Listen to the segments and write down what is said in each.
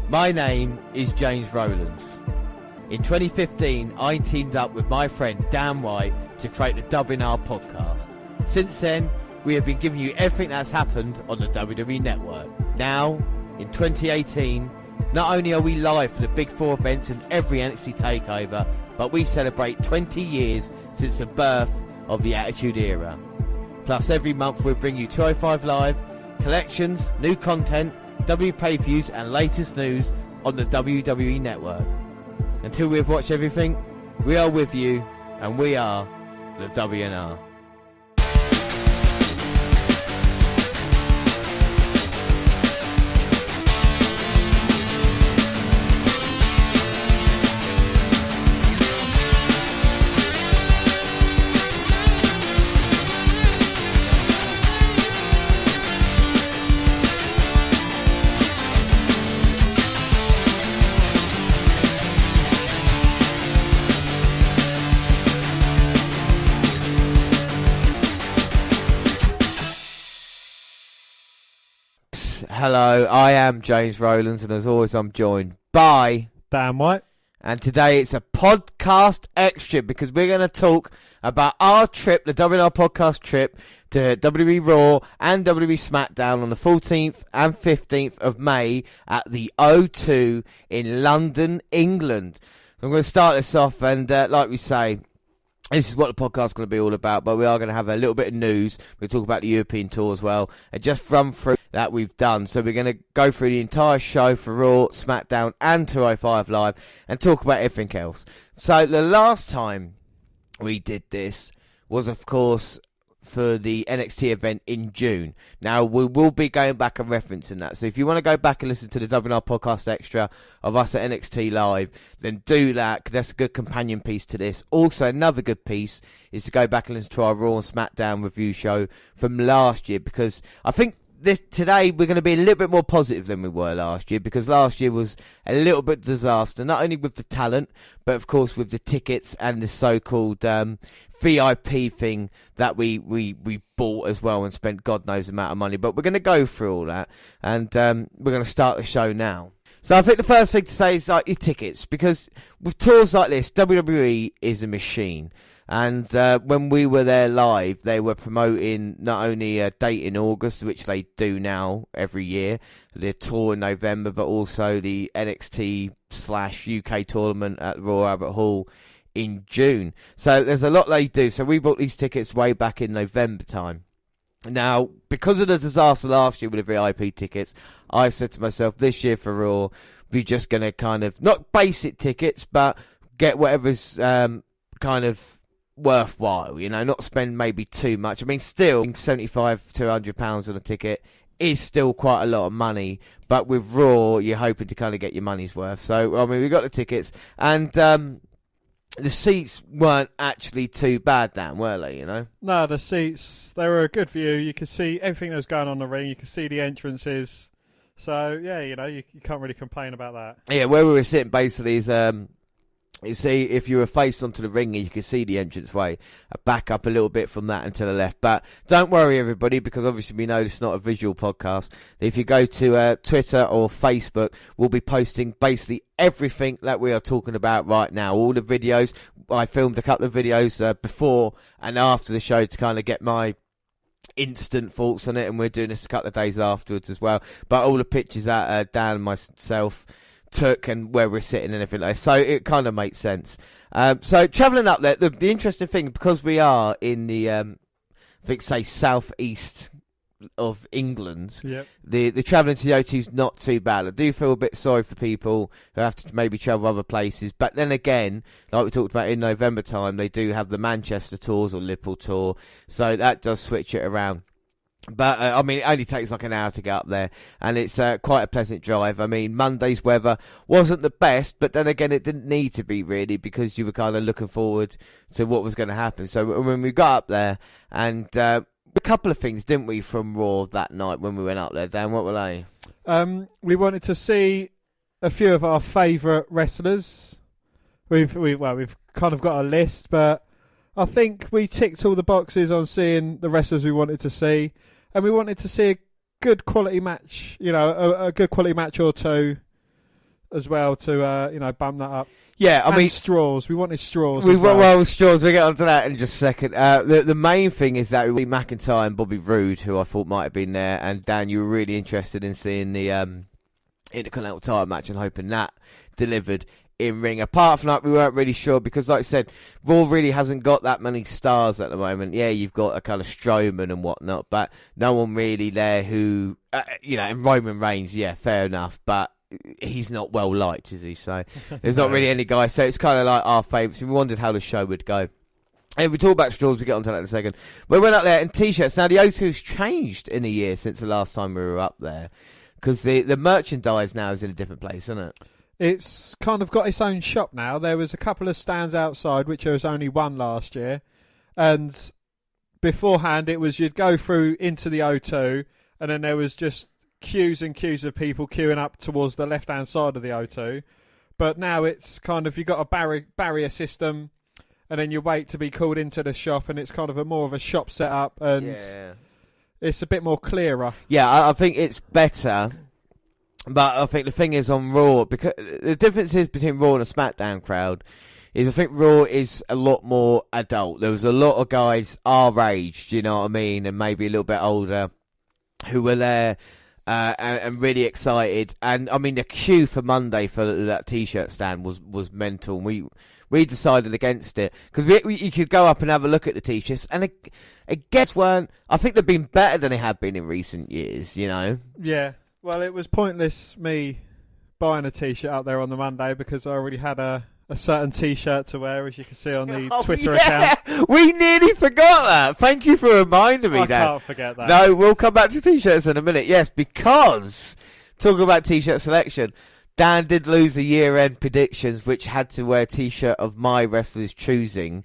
My name is James Rowlands. In 2015, I teamed up with my friend Dan White to create the WNR Podcast. Since then, we have been giving you everything that's happened on the WWE Network. Now, in 2018, not only are we live for the Big Four events and every NXT takeover, but we celebrate 20 years since the birth of the Attitude Era. Plus, every month we'll bring you 205 Live, collections, new content, W pay-per-views and latest news on the WWE Network. Until we've watched everything, we are with you, and we are the WNR. Hello, I am James Rowlands, and as always I'm joined by Dan White. And today it's a podcast extra because we're going to talk about our trip, the WNR podcast trip to WWE RAW and WWE SmackDown on the 14th and 15th of May at the O2 in London, England. I'm going to start this off, and like we say, this is what the podcast is going to be all about, but we are going to have a little bit of news. We'll talk about the European Tour as well, and just run through that we've done. So we're going to go through the entire show for Raw, SmackDown, and 205 Live, and talk about everything else. So the last time we did this was, of course, for the NXT event in June. Now, we will be going back and referencing that. So if you want to go back and listen to the WNR Podcast Extra of us at NXT Live, then do that, because that's a good companion piece to this. Also, another good piece is to go back and listen to our Raw and SmackDown review show from last year, because I think today we're going to be a little bit more positive than we were last year, because last year was a little bit disaster, not only with the talent, but of course with the tickets and the so-called VIP thing that we bought as well and spent God knows the amount of money. But we're going to go through all that, and we're going to start the show now. So I think the first thing to say is like your tickets, because with tours like this, WWE is a machine. And when we were there live, they were promoting not only a date in August, which they do now every year, the tour in November, but also the NXT/UK tournament at Royal Albert Hall in June. So there's a lot they do. So we bought these tickets way back in November time. Now, because of the disaster last year with the VIP tickets, I said to myself, this year for Raw, we're just going to kind of, not basic tickets, but get whatever's kind of worthwhile, you know, not spend maybe too much. I mean, still, £75 to £100 on a ticket is still quite a lot of money, but with Raw, you're hoping to kind of get your money's worth. So, I mean, we got the tickets, and the seats weren't actually too bad, Dan, were they, you know? No, the seats, they were a good view. You could see everything that was going on in the ring. You could see the entrances. So, yeah, you know, you can't really complain about that. Yeah, where we were sitting basically is, you see, if you were faced onto the ring, you could see the entranceway. Back up a little bit from that and to the left. But don't worry, everybody, because obviously we know this is not a visual podcast. If you go to Twitter or Facebook, we'll be posting basically everything that we are talking about right now. All the videos. I filmed a couple of videos before and after the show to kind of get my instant thoughts on it, and we're doing this a couple of days afterwards as well. But all the pictures that Dan and myself took and where we're sitting and everything like that. So it kind of makes sense. So travelling up there, the interesting thing, because we are in the, I think, say, southeast of England, yep, the travelling to the O2 is not too bad. I do feel a bit sorry for people who have to maybe travel other places. But then again, like we talked about in November time, they do have the Manchester tours or Liverpool tour. So that does switch it around. But, I mean, it only takes like an hour to get up there, and it's quite a pleasant drive. I mean, Monday's weather wasn't the best, but then again, it didn't need to be really, because you were kind of looking forward to what was going to happen. So when we got up there, and a couple of things, didn't we, from Raw that night when we went up there, Dan? What were they? We wanted to see a few of our favourite wrestlers. We've kind of got a list, but I think we ticked all the boxes on seeing the wrestlers we wanted to see. And we wanted to see a good quality match, you know, a good quality match or two. as well to bump that up. Yeah, I mean straws. We wanted straws. Straws. We'll get onto that in just a second. The main thing is that McIntyre and Bobby Roode, who I thought might have been there, and Dan, you were really interested in seeing the Intercontinental title match and hoping that delivered in ring. Apart from that, we weren't really sure because, like I said, Raw really hasn't got that many stars at the moment. Yeah, you've got a kind of Strowman and whatnot, but no one really there who, and Roman Reigns, yeah, fair enough, but he's not well liked, is he? So there's not really any guy. So it's kind of like our favourites. And we wondered how the show would go. And we talk about straws. We get onto that in a second. We went up there in t-shirts. Now the O2's changed in a year since the last time we were up there because the merchandise now is in a different place, isn't it? It's kind of got its own shop now. There was a couple of stands outside, which there was only one last year, and beforehand it was you'd go through into the O2, and then there was just queues and queues of people queuing up towards the left-hand side of the O2. But now it's kind of, you've got a barrier system, and then you wait to be called into the shop, and it's kind of more of a shop setup, and it's a bit more clearer. Yeah, I think it's better, but I think the thing is on Raw, because the difference is between Raw and a SmackDown crowd, is I think Raw is a lot more adult. There was a lot of guys our age, do you know what I mean, and maybe a little bit older, who were there, and really excited. And I mean, the queue for Monday for that t-shirt stand was mental. We decided against it because you could go up and have a look at the t-shirts, and I guess weren't. I think they've been better than they have been in recent years. You know. Yeah. Well, it was pointless me buying a t-shirt out there on the Monday because I already had a certain t-shirt to wear, as you can see on the Twitter account. We nearly forgot that. Thank you for reminding me, Dan. I can't forget that. No, we'll come back to t-shirts in a minute. Yes, because talking about t-shirt selection, Dan did lose the year-end predictions, which had to wear a t-shirt of my wrestler's choosing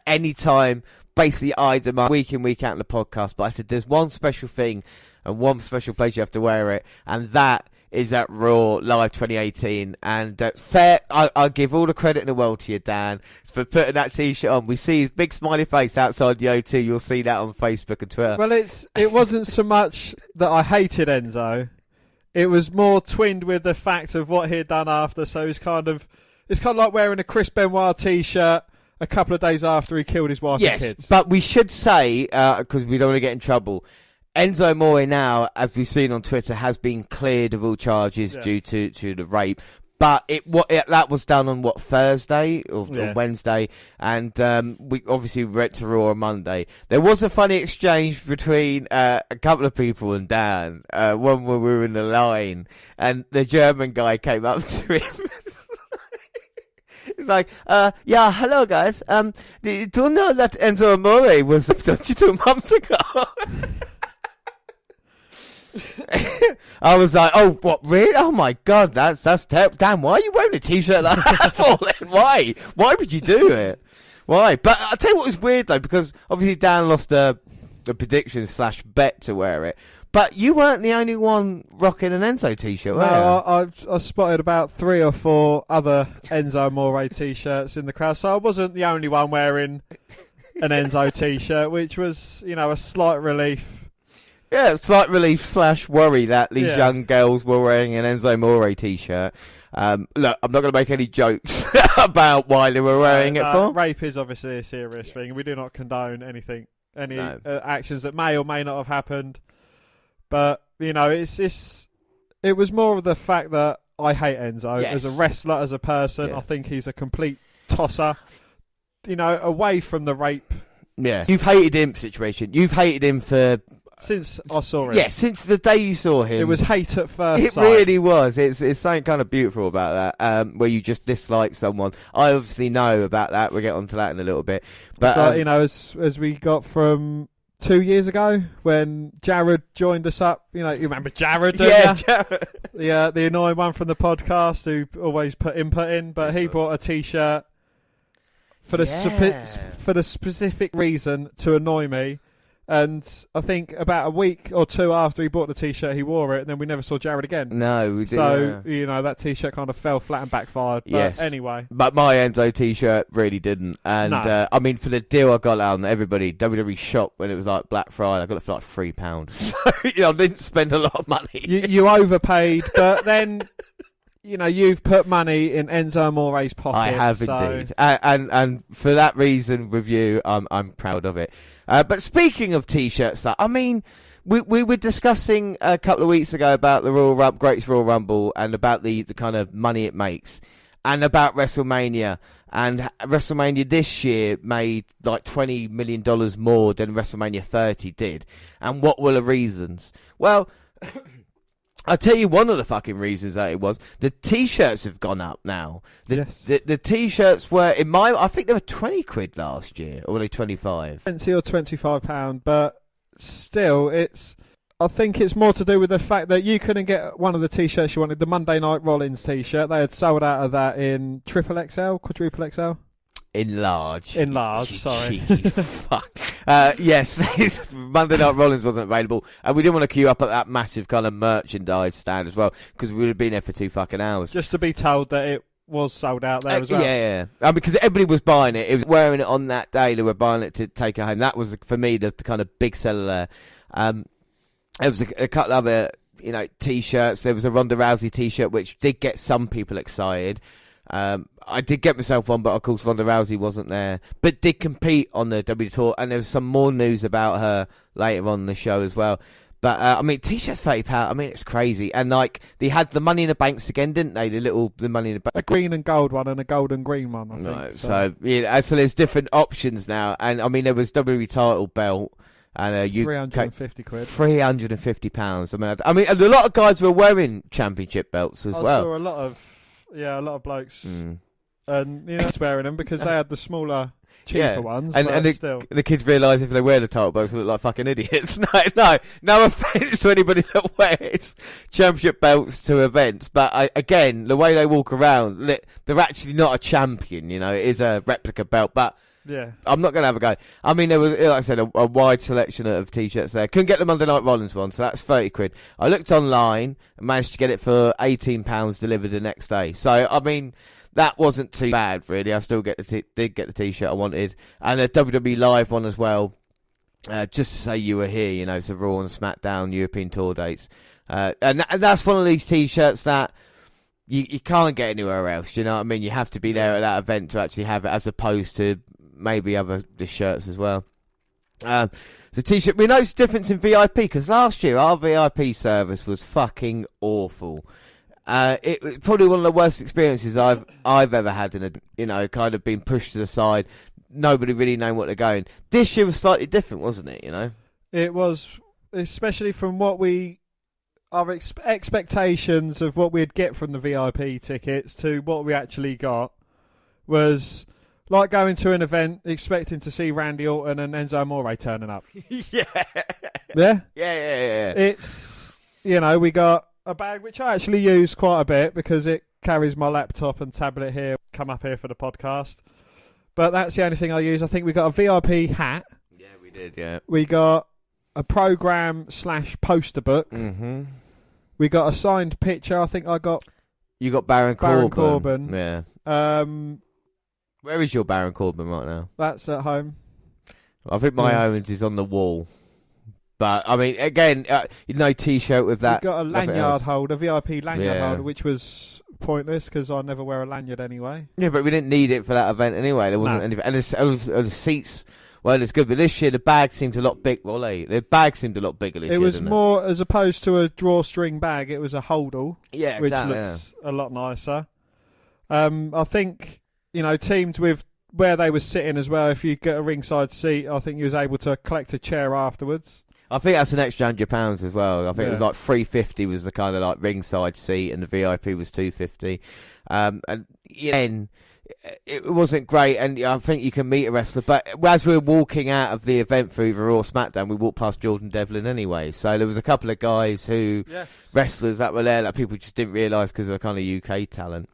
anytime. Basically, I demand week in, week out in the podcast. But I said there's one special thing and one special place you have to wear it, and that is at Raw Live 2018, and fair. I'll give all the credit in the world to you, Dan, for putting that t-shirt on. We see his big smiley face outside the O2. You'll see that on Facebook and Twitter. Well, it wasn't so much that I hated Enzo. It was more twinned with the fact of what he had done after. So it's kind of like wearing a Chris Benoit t-shirt a couple of days after he killed his wife and kids. Yes, but we should say, because we don't want to get in trouble, Enzo Amore now, as we've seen on Twitter, has been cleared of all charges due to the rape. But that was done on Thursday or Wednesday, and we obviously went to Raw on Monday. There was a funny exchange between a couple of people and Dan. One where we were in the line, and the German guy came up to him. It's like, yeah, hello guys. Do you know that Enzo Amore was abducted 2 months ago? I was like, oh, what, really? Oh my God, that's terrible. Dan, why are you wearing a t-shirt like that for then? Why? Why would you do it? Why? But I'll tell you what was weird though, because obviously Dan lost a prediction / bet to wear it. But you weren't the only one rocking an Enzo t-shirt, were you? I spotted about 3 or 4 other Enzo Amore t-shirts in the crowd, so I wasn't the only one wearing an Enzo t-shirt, which was, a slight relief. Yeah, slight relief / worry that these young girls were wearing an Enzo Amore t-shirt. Look, I'm not going to make any jokes about why they were wearing it for. Rape is obviously a serious thing. We do not condone any actions that may or may not have happened. But, it was more of the fact that I hate Enzo. As a wrestler, as a person. I think he's a complete tosser. Away from the rape. Yeah. You've hated him situation. You've hated him for... Since I saw him. Yeah, since the day you saw him. It was hate at first sight. It really was. It's something kind of beautiful about that, where you just dislike someone. I obviously know about that. We'll get onto that in a little bit. But as we got from 2 years ago when Jared joined us up, you remember Jared, don't you? Jared. The annoying one from the podcast who always put input in, but he bought a t-shirt for the specific reason to annoy me. And I think about a week or 2 after he bought the t-shirt, he wore it, and then we never saw Jared again. No, we didn't. So, that t-shirt kind of fell flat and backfired. But anyway. But my Enzo t-shirt really didn't. And, for the deal I got out on everybody, WWE shop, when it was like Black Friday, I got it for like £3. So, I didn't spend a lot of money. You overpaid, but then you've put money in Enzo Amore's pocket. I have indeed, and for that reason, with you, I'm proud of it. But speaking of t-shirts, I mean, we were discussing a couple of weeks ago about the Greatest Royal Rumble and about the kind of money it makes, and about WrestleMania. And WrestleMania this year made like $20 million more than WrestleMania 30 did. And what were the reasons? Well, I'll tell you one of the fucking reasons that it was. The t-shirts have gone up now. The t-shirts were, I think they were 20 quid last year, or were they 25? 20 or £25, but still, I think it's more to do with the fact that you couldn't get one of the t-shirts you wanted, the Monday Night Rollins t-shirt. They had sold out of that in triple XL, quadruple XL. Enlarge, sorry. Fuck. Yes, Monday Night Rollins wasn't available, and we didn't want to queue up at that massive kind of merchandise stand as well, because we would have been there for 2 fucking hours. Just to be told that it was sold out there as well. Yeah. Because everybody was buying it. It was wearing it on that day. They were buying it to take it home. That was, for me, the kind of big seller there. There was a couple of other, t-shirts. There was a Ronda Rousey t-shirt, which did get some people excited. I did get myself one, but of course Ronda Rousey wasn't there. But did compete on the W Tour, and there was some more news about her later on in the show as well. But, t-shirts £30, it's crazy. And, they had the Money in the Banks again, didn't they? The Money in the Bank. A green and gold one and a gold and green one, I think. Right, so there's different options now. And, there was WWE title belt. And 350 quid. £350. I mean, a lot of guys were wearing championship belts as well. I saw a lot of blokes, and wearing them because they had the smaller, cheaper ones. And the kids realise if they wear the title belts, they look like fucking idiots. No offence to anybody that wears championship belts to events, but again, the way they walk around, they're actually not a champion. It is a replica belt, but. Yeah, I'm not going to have a go. There was, like I said, a wide selection of t-shirts there. Couldn't get the Monday Night Rollins one, so that's 30 quid. I looked online and managed to get it for £18 delivered the next day. So, that wasn't too bad, really. I still did get the t-shirt I wanted. And a WWE Live one as well. Just to say you were here, it's a Raw and SmackDown European Tour dates. And that's one of these t-shirts that you can't get anywhere else, do you know what I mean? You have to be there at that event to actually have it, as opposed to maybe the shirts as well. The t-shirt, we noticed a difference in VIP, because last year our VIP service was fucking awful. It was probably one of the worst experiences I've ever had in kind of being pushed to the side, nobody really knowing what they're going. This year was slightly different, wasn't it? It was, especially from what our expectations of what we'd get from the VIP tickets to what we actually got was like going to an event expecting to see Randy Orton and Enzo Amore turning up. Yeah. Yeah? It's, we got a bag which I actually use quite a bit because it carries my laptop and tablet here, come up here for the podcast. But that's the only thing I use. I think we got a VIP hat. Yeah, we did, yeah. We got a program/poster book. Mm-hmm. We got a signed picture. I think I got... You got Baron Corbin. Yeah. Where is your Baron Corbin right now? That's at home. I think my Owens is on the wall. But, again, t-shirt with that. We got a lanyard holder, VIP lanyard holder, which was pointless because I never wear a lanyard anyway. Yeah, but we didn't need it for that event anyway. There wasn't anything. And the seats... Well, it's good, but this year the bag seemed a lot big. Well, the bag seemed a lot bigger this year. It was more, as opposed to a drawstring bag, it was a holdall. Yeah, which looks a lot nicer. I think, teamed with where they were sitting as well. If you get a ringside seat, I think you was able to collect a chair afterwards. I think that's an extra £100 as well. I think it was like $350 was the kind of like ringside seat, and the VIP was $250. And then. It wasn't great, and I think you can meet a wrestler, but as we were walking out of the event through the Raw SmackDown, we walked past Jordan Devlin anyway, so there was a couple of guys wrestlers that were there that people just didn't realise because they're kind of UK talent.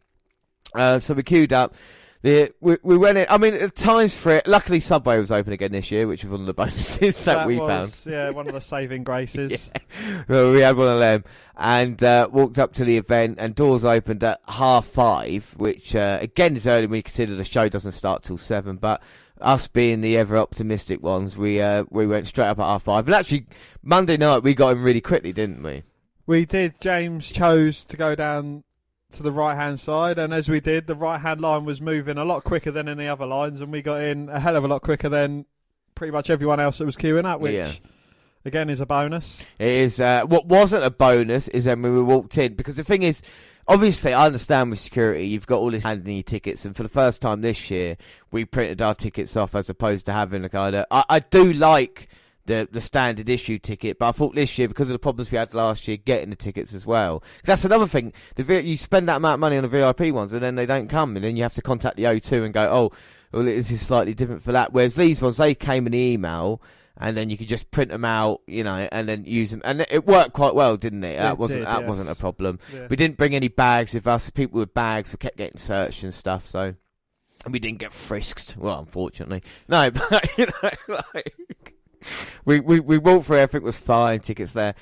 So we queued up. We went in. The times for it. Luckily, Subway was open again this year, which was one of the bonuses that we found. Yeah, one of the saving graces. So we had one of them, and walked up to the event, and doors opened at 5:30, which again is early. We consider the show doesn't start till 7, but us being the ever optimistic ones, we went straight up at 5:30. And actually, Monday night we got in really quickly, didn't we? We did. James chose to go down to the right-hand side, and as we did, the right-hand line was moving a lot quicker than any other lines, and we got in a hell of a lot quicker than pretty much everyone else that was queuing up, which, again, is a bonus. It is. What wasn't a bonus is when we walked in, because the thing is, obviously, I understand with security, you've got all this handing your tickets, and for the first time this year, we printed our tickets off as opposed to having a kind of... I do like the standard issue ticket, but I thought this year, because of the problems we had last year, getting the tickets as well. That's another thing. You spend that amount of money on the VIP ones, and then they don't come, and then you have to contact the O2 and go, oh, well, this is slightly different for that. Whereas these ones, they came in the email, and then you could just print them out, you know, and then use them. And it worked quite well, didn't it? That wasn't a problem. Yeah. We didn't bring any bags with us. People with bags, we kept getting searched and stuff, so... And we didn't get frisked. Well, unfortunately. No, but, you know, like... We walked through, everything was fine, tickets there.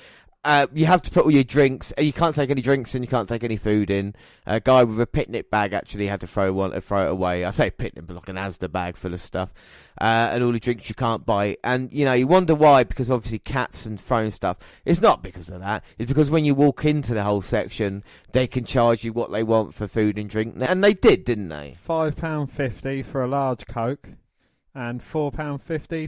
You have to put all your drinks, you can't take any drinks in, you can't take any food in. A guy with a picnic bag actually had to throw it away. I say picnic, but like an Asda bag full of stuff. And all the drinks you can't buy. And, you know, you wonder why, because obviously caps and throwing stuff. It's not because of that. It's because when you walk into the whole section, they can charge you what they want for food and drink. And they did, didn't they? £5.50 for a large Coke. And £4.50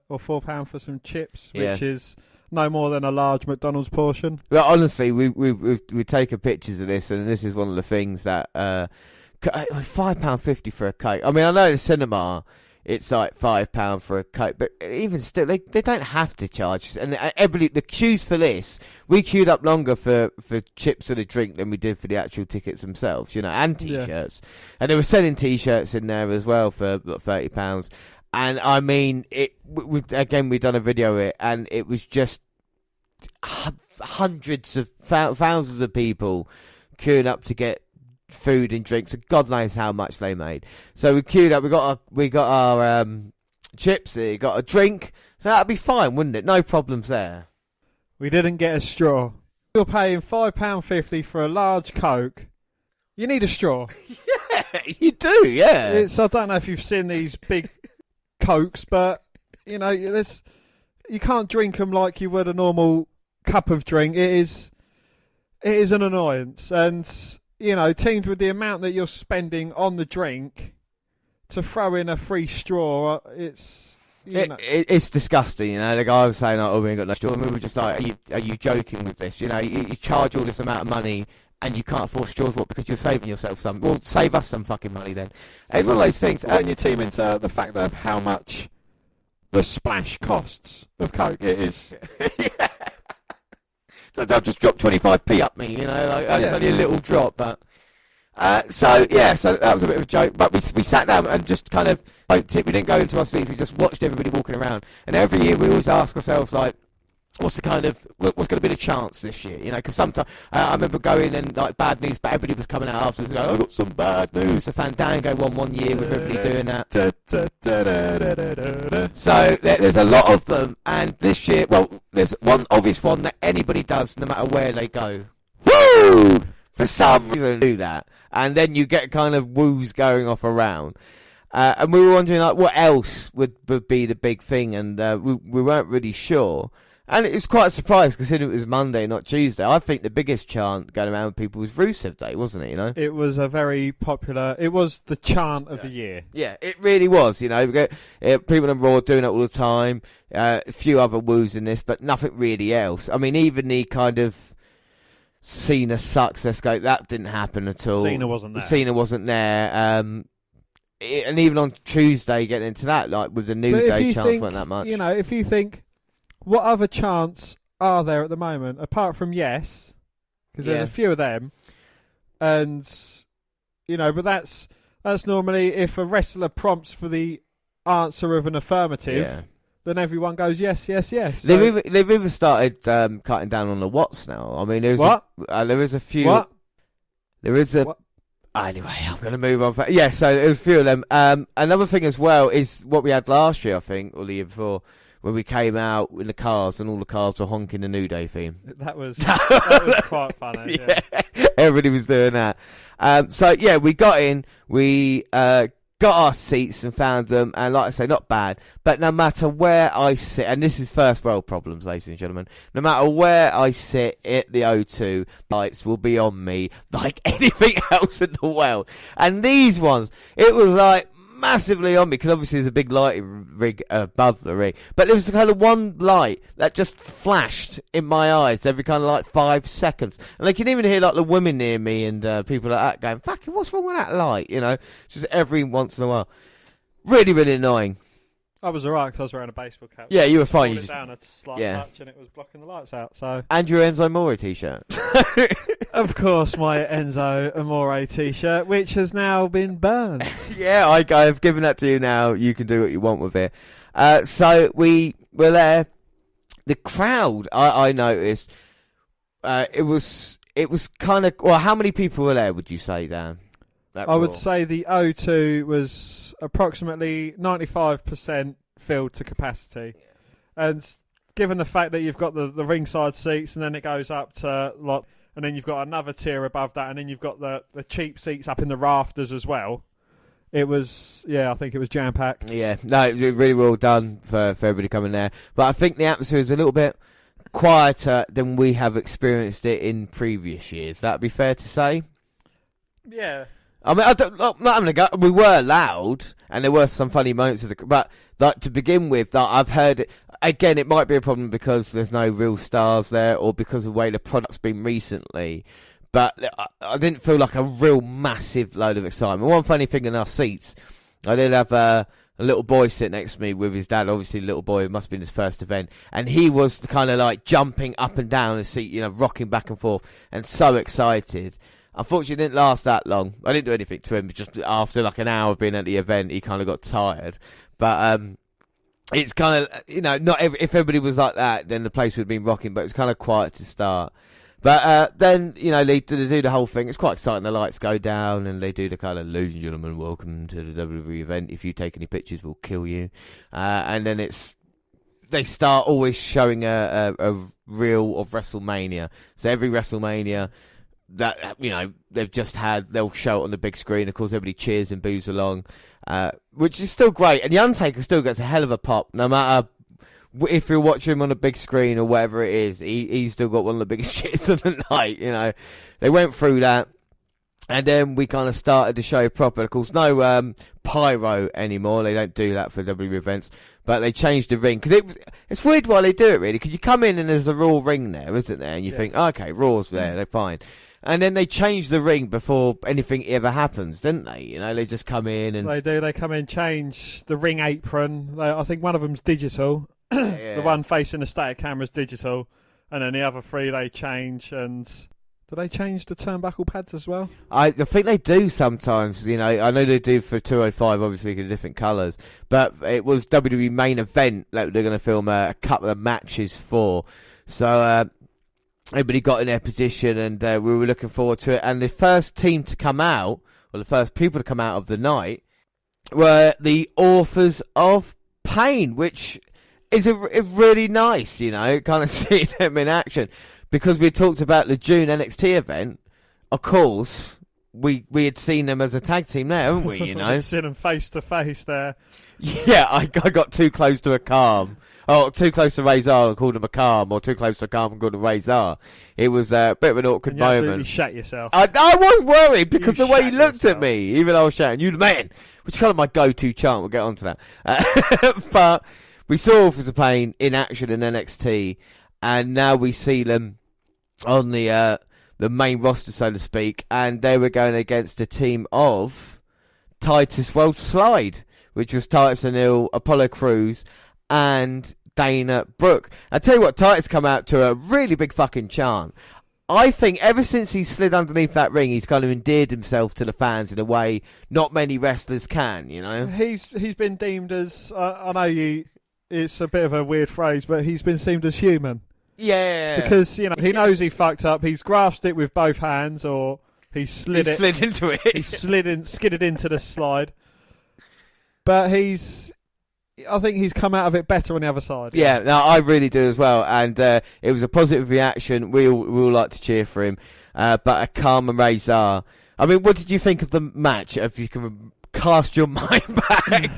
£4 for some chips, which is no more than a large McDonald's portion. Well, honestly, we've taken pictures of this, and this is one of the things that £5.50 for a Coke. I mean, I know the cinema, it's like £5 for a Coke, but even still, they don't have to charge. And everybody, the queues for this, we queued up longer for chips and a drink than we did for the actual tickets themselves, you know, and T-shirts. Yeah. And they were selling T-shirts in there as well for like £30. And I mean, we've done a video of it, and it was just hundreds of thousands of people queuing up to get food and drinks, and God knows how much they made. So we queued up, we got our chips, we got a drink, so that'd be fine, wouldn't it? No problems there. We didn't get a straw. You're paying £5.50 for a large Coke. You need a straw. Yeah, you do, yeah. I don't know if you've seen these big Cokes, but you know, you can't drink them like you would a normal cup of drink. It is an annoyance, and you know, teamed with the amount that you're spending on the drink, to throw in a free straw, it's disgusting. You know, the guy was saying, "Oh, we ain't got no straw." And we were just like, "Are you joking with this? You know, you charge all this amount of money, and you can't afford straws, what, because you're saving yourself some? Well, save us some fucking money then." It's one of those things. When you team into the fact of how much the splash costs of Coke, it is. Yeah. So they'll just drop 25p up me, you know, like, it's only a little drop, but... So that was a bit of a joke, but we sat down and just kind of, we didn't go into our seats, we just watched everybody walking around, and every year we always ask ourselves, like, what's going to be the chance this year? You know, because sometimes I remember going and like bad news, but everybody was coming out afterwards and going, "I've got some bad news." So Fandango won one year with everybody doing that. So there's a lot of them, and this year, well, there's one obvious one that anybody does, no matter where they go. Woo! For some reason, do that, and then you get kind of woos going off around. And we were wondering, like, what else would be the big thing, and we weren't really sure. And it was quite a surprise, considering it was Monday, not Tuesday. I think the biggest chant going around with people was Rusev Day, wasn't it, you know? It was a very popular... It was the chant of the year. Yeah, it really was, you know. People on Raw doing it all the time. A few other woos in this, but nothing really else. I mean, even the kind of Cena sucks, let's go, that didn't happen at all. Cena wasn't there. And even on Tuesday, getting into that, like, with the New Day chants weren't that much. You know, if you think... What other chants are there at the moment, apart from Yes? Because there's a few of them. And, you know, but that's normally if a wrestler prompts for the answer of an affirmative, then everyone goes, yes, yes, yes. So, they've even started cutting down on the what's now. I mean, there is a few... What? There is a... What? Anyway, I'm going to move on. Yeah, so there's a few of them. Another thing as well is what we had last year, I think, or the year before, when we came out in the cars and all the cars were honking the New Day theme. That was quite funny. Yeah. Everybody was doing that. So, we got in. We got our seats and found them, and like I say, not bad. But no matter where I sit, and this is first world problems, ladies and gentlemen, no matter where I sit at the O2, lights will be on me like anything else in the world. And these ones, it was like massively on me, because obviously there's a big lighting rig above the ring, but there was kind of one light that just flashed in my eyes every kind of like 5 seconds, and I can even hear like the women near me and people like that going, fucking what's wrong with that light, you know, just every once in a while. Really, really annoying. I was alright because I was wearing a baseball cap. Yeah, you were fine. You just down a slight touch and it was blocking the lights out. So and your Enzo Amore t-shirt. Of course, my Enzo Amore t-shirt, which has now been burned. Yeah, I've given that to you now. You can do what you want with it. So we were there. The crowd, I noticed, it was kind of, well, how many people were there, would you say, Dan? I would say the O2 was approximately 95% filled to capacity. And given the fact that you've got the ringside seats, and then it goes up to like, and then you've got another tier above that, and then you've got the cheap seats up in the rafters as well. It was, I think it was jam-packed. Yeah, no, it was really well done for everybody coming there. But I think the atmosphere is a little bit quieter than we have experienced it in previous years. That would be fair to say? Yeah. I mean, I'm not having a go. We were loud, and there were some funny moments but like, to begin with, that I've heard it. Again, it might be a problem because there's no real stars there, or because of the way the product's been recently. But I didn't feel like a real massive load of excitement. One funny thing in our seats, I did have a little boy sit next to me with his dad. Obviously, little boy, it must have been his first event, and he was kind of like jumping up and down the seat, you know, rocking back and forth, and so excited. Unfortunately, it didn't last that long. I didn't do anything to him. Just after like an hour of being at the event, he kind of got tired. But it's kind of, you know, if everybody was like that, then the place would have been rocking. But it was kind of quiet to start. But then, you know, they do the whole thing. It's quite exciting. The lights go down, and they do the kind of, ladies and gentlemen, welcome to the WWE event. If you take any pictures, we'll kill you. And then they start always showing a reel of WrestleMania. So every WrestleMania that, you know, they've just had, they'll show it on the big screen. Of course, everybody cheers and boos along, which is still great. And The Undertaker still gets a hell of a pop, no matter if you're watching him on a big screen or whatever it is. He's still got one of the biggest cheers of the night, you know. They went through that, and then we kind of started the show proper. Of course, no pyro anymore. They don't do that for WWE events. But they changed the ring, because it's weird why they do it, really, because you come in and there's a Raw ring there, isn't there? And you think, okay, Raw's there, they're fine. And then they change the ring before anything ever happens, didn't they? You know, they just come in and... They do, they come in, change the ring apron. I think one of them's digital. Yeah. The one facing the static camera's digital. And then the other three they change, and... Do they change the turnbuckle pads as well? I think they do sometimes, you know. I know they do for 205, obviously, in different colours. But it was WWE main event that they're going to film a couple of matches for. So everybody got in their position, and we were looking forward to it. And the first team to come out, or the first people to come out of the night, were the Authors of Pain, which is really nice, you know, kind of seeing them in action. Because we talked about the June NXT event, of course, we had seen them as a tag team there, haven't we, you know? We'd seen them face to face there. Yeah, I got too close to a calm. Oh, too close to Razor and called him a calm, or too close to a calm and called him Razor. It was a bit of an awkward and you moment. absolutely shat yourself. I was worried because the way he looked yourself at me, even though I was shouting, "You the man," which is kind of my go-to chant. We'll get on to that. But we saw Authors of Pain in action in NXT, and now we see them on the main roster, so to speak, and they were going against a team of Titus World Slide, which was Titus O'Neil, Apollo Crews, and Dana Brooke. I tell you what, Titus come out to a really big fucking chant. I think ever since he slid underneath that ring, he's kind of endeared himself to the fans in a way not many wrestlers can, you know? He's been deemed as, I know it's a bit of a weird phrase, but he's been deemed as human. Yeah. Because, you know, he knows he fucked up. He's grasped it with both hands, or he slid into it. He skidded into the slide. But I think he's come out of it better on the other side. Yeah, no, I really do as well. And it was a positive reaction. We all like to cheer for him. But a calm and Razor. I mean, what did you think of the match? If you can cast your mind back.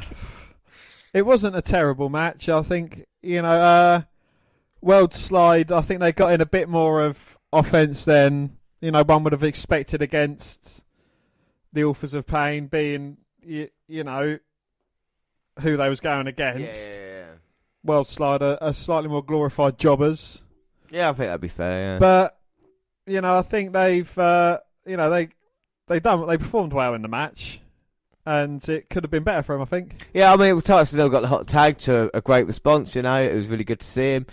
It wasn't a terrible match. I think, World Slide, I think they got in a bit more of offence than, one would have expected against the Authors of Pain being, who they was going against. Yeah. World Slide are slightly more glorified jobbers. Yeah, I think that'd be fair, yeah. But, I think they've, they performed well in the match. And it could have been better for him, I think. Yeah, I mean, Titus still got the hot tag to a great response, It was really good to see him.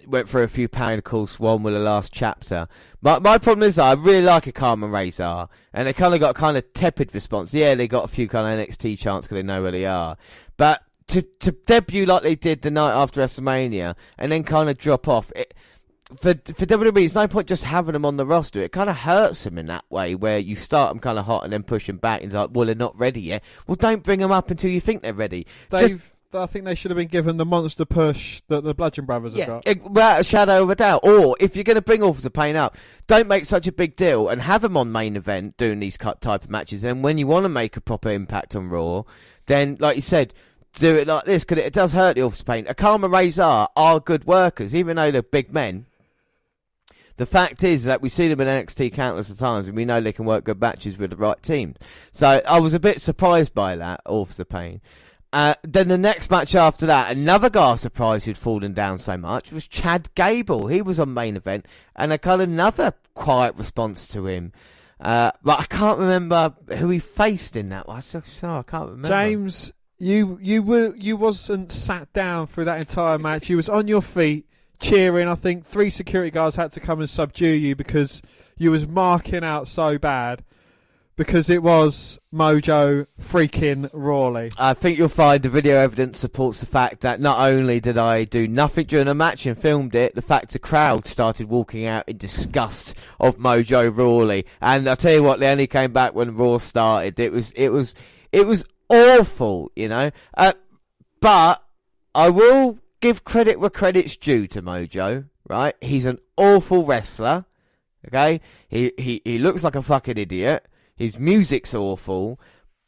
Went through a few pain, of course, one with the last chapter. My problem is I really like a Carmen Razor, and they kind of got a kind of tepid response. Yeah, they got a few kind of NXT chants because they know where they are. But to debut like they did the night after WrestleMania, and then kind of drop off, for WWE, it's no point just having them on the roster. It kind of hurts them in that way, where you start them kind of hot and then push them back, and like, well, they're not ready yet. Well, don't bring them up until you think they're ready. I think they should have been given the monster push that the Bludgeon Brothers have got. Without a shadow of a doubt. Or, if you're going to bring Authors of Pain up, don't make such a big deal and have them on main event doing these type of matches. And when you want to make a proper impact on Raw, then, like you said, do it like this, because it does hurt the Authors of Pain. Akama Razor are good workers, even though they're big men. The fact is that we see them in NXT countless of times, and we know they can work good matches with the right team. So I was a bit surprised by that, Authors of Pain. Then the next match after that, another guy I was surprised who'd fallen down so much was Chad Gable. He was on main event, and I got another quiet response to him. But I can't remember who he faced in that one. I can't remember. James, you wasn't sat down through that entire match. You was on your feet, cheering. I think 3 security guards had to come and subdue you because you was marking out so bad. Because it was Mojo freaking Rawley. I think you'll find the video evidence supports the fact that not only did I do nothing during the match and filmed it, the fact the crowd started walking out in disgust of Mojo Rawley. And I'll tell you what, they only came back when Raw started. It was awful, but I will give credit where credit's due to Mojo, right? He's an awful wrestler, okay? He looks like a fucking idiot. His music's awful,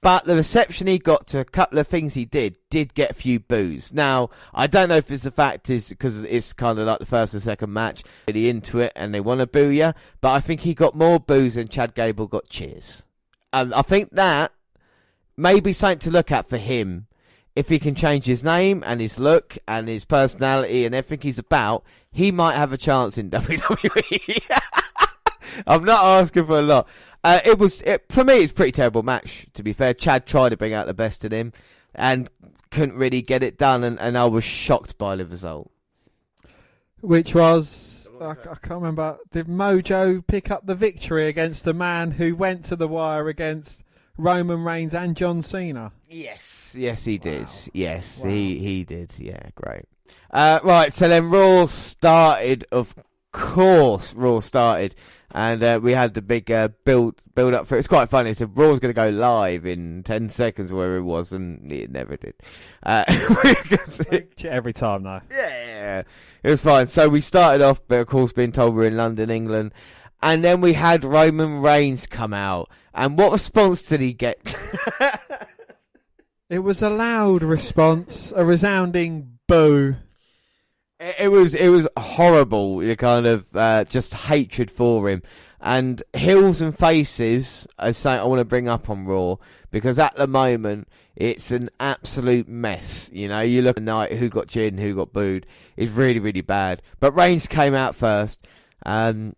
but the reception he got to a couple of things he did get a few boos. Now, I don't know if it's the fact is because it's kind of like the first and second match, really into it and they want to boo you, but I think he got more boos than Chad Gable got cheers. And I think that may be something to look at for him. If he can change his name and his look and his personality and everything he's about, he might have a chance in WWE. I'm not asking for a lot. For me, it's a pretty terrible match, to be fair. Chad tried to bring out the best in him and couldn't really get it done, and I was shocked by the result. Which was, I can't remember, did Mojo pick up the victory against the man who went to the wire against Roman Reigns and John Cena? Yes, he did. Wow. Yes, wow. He did. Yeah, great. Right, so then Raw started, of course, and we had the big build up for it. It's quite funny. So Raw's going to go live in 10 seconds, where it was, and it never did. Every time, though. Yeah, it was fine. So we started off, but of course, being told we're in London, England, and then we had Roman Reigns come out. And what response did he get? It was a loud response, a resounding boo. It was horrible, the kind of just hatred for him. And heels and faces is something I want to bring up on Raw, because at the moment it's an absolute mess. You look at night who got cheered and who got booed. It's really, really bad. But Reigns came out first to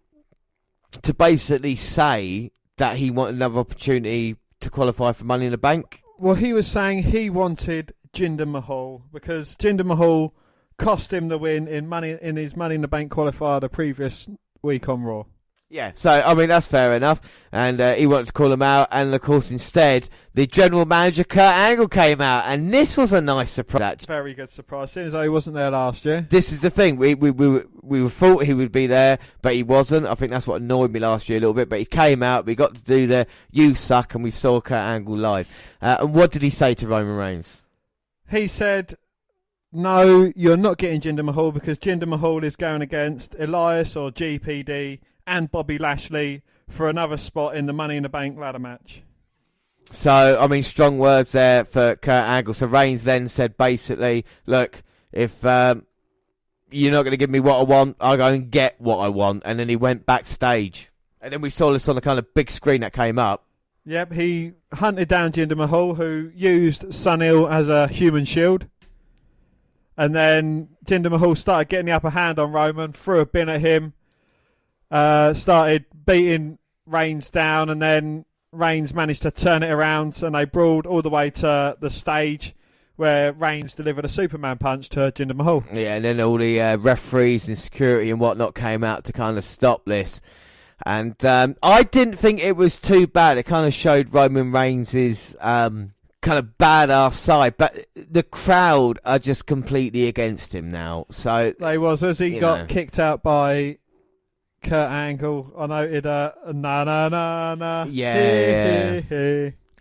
basically say that he wanted another opportunity to qualify for Money in the Bank. Well, he was saying he wanted Jinder Mahal because Jinder Mahal cost him the win in his Money in the Bank qualifier the previous week on Raw. Yeah, so, I mean, that's fair enough. And he wanted to call him out. And, of course, instead, the general manager, Kurt Angle, came out. And this was a nice surprise. Very good surprise, seeing as though he wasn't there last year. This is the thing. We thought he would be there, but he wasn't. I think that's what annoyed me last year a little bit. But he came out. We got to do the You Suck, and we saw Kurt Angle live. And what did he say to Roman Reigns? He said, no, you're not getting Jinder Mahal because Jinder Mahal is going against Elias or GPD and Bobby Lashley for another spot in the Money in the Bank ladder match. So, I mean, strong words there for Kurt Angle. So Reigns then said basically, look, if you're not going to give me what I want, I'll go and get what I want. And then he went backstage. And then we saw this on the kind of big screen that came up. Yep, he hunted down Jinder Mahal, who used Sunil as a human shield. And then Jinder Mahal started getting the upper hand on Roman, threw a bin at him, started beating Reigns down, and then Reigns managed to turn it around, and they brawled all the way to the stage where Reigns delivered a Superman punch to Jinder Mahal. Yeah, and then all the referees and security and whatnot came out to kind of stop this. And I didn't think it was too bad. It kind of showed Roman Reigns' kind of badass side, but the crowd are just completely against him now. So they was, as he got kicked out by Kurt Angle. I noted na. Yeah.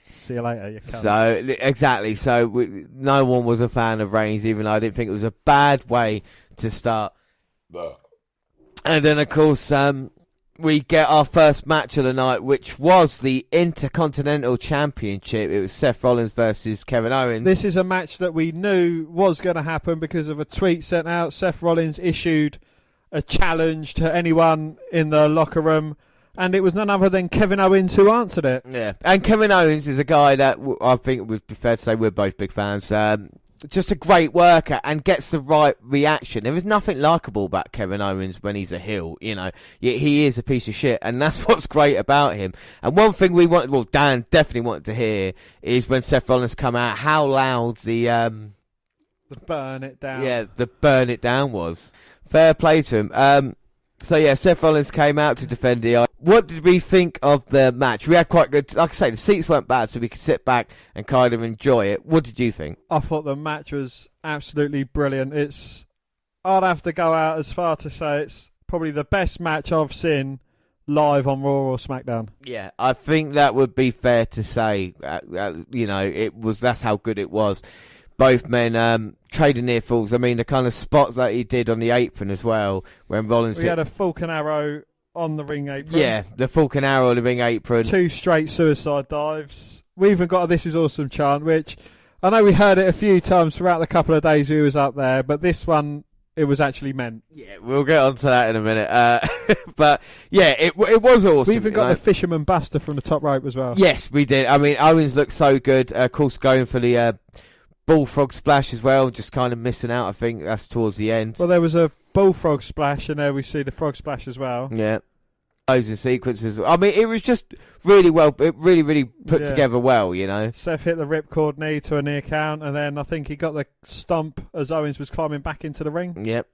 See you later, you cunt. So exactly. So no one was a fan of Reigns, even though I didn't think it was a bad way to start. And then of course we get our first match of the night, which was the Intercontinental Championship. It was Seth Rollins versus Kevin Owens. This is a match that we knew was going to happen because of a tweet sent out. Seth Rollins issued a challenge to anyone in the locker room, and it was none other than Kevin Owens who answered it. Yeah, and Kevin Owens is a guy that I think it would be fair to say we're both big fans. Just a great worker and gets the right reaction. There is nothing likeable about Kevin Owens when he's a heel, you know. He is a piece of shit, and that's what's great about him. And one thing we wanted, well, Dan definitely wanted to hear, is when Seth Rollins come out, how loud the burn it down. Yeah, the burn it down was. Fair play to him. So yeah, Seth Rollins came out to defend the. What did we think of the match? We had quite good. Like I say, the seats weren't bad, so we could sit back and kind of enjoy it. What did you think? I thought the match was absolutely brilliant. I'd have to go out as far to say it's probably the best match I've seen live on Raw or SmackDown. Yeah, I think that would be fair to say. You know, that's how good it was. Both men trading near falls. I mean, the kind of spots that he did on the apron as well, when Rollins had a Falcon Arrow on the ring apron. Yeah, the Falcon Arrow on the ring apron. 2 straight suicide dives. We even got a "This is awesome" chant, which I know we heard it a few times throughout the couple of days we was up there, but this one, it was actually meant. Yeah, we'll get onto that in a minute. But yeah, it was awesome. We even got the Fisherman Buster from the top rope as well. Yes, we did. I mean, Owens looked so good. Of course, going for the bullfrog splash as well, just kind of missing out. I think that's towards the end. Well, there was a bullfrog splash, and there we see the frog splash as well. Yeah, those are sequences. I mean, it was just really well, really put together well. You know, Seth hit the ripcord knee to a near count, and then I think he got the stomp as Owens was climbing back into the ring. Yep.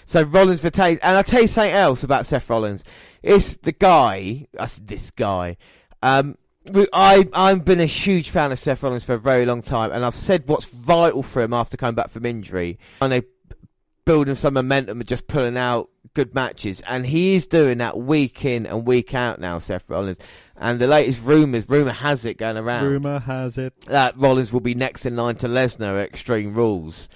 So Rollins retained, and I'll tell you something else about Seth Rollins. It's the guy. This guy. I've been a huge fan of Seth Rollins for a very long time, and I've said what's vital for him after coming back from injury. And they building some momentum and just pulling out good matches, and he is doing that week in and week out now, Seth Rollins. And the latest rumour has it going around. Rumour has it that Rollins will be next in line to Lesnar at Extreme Rules.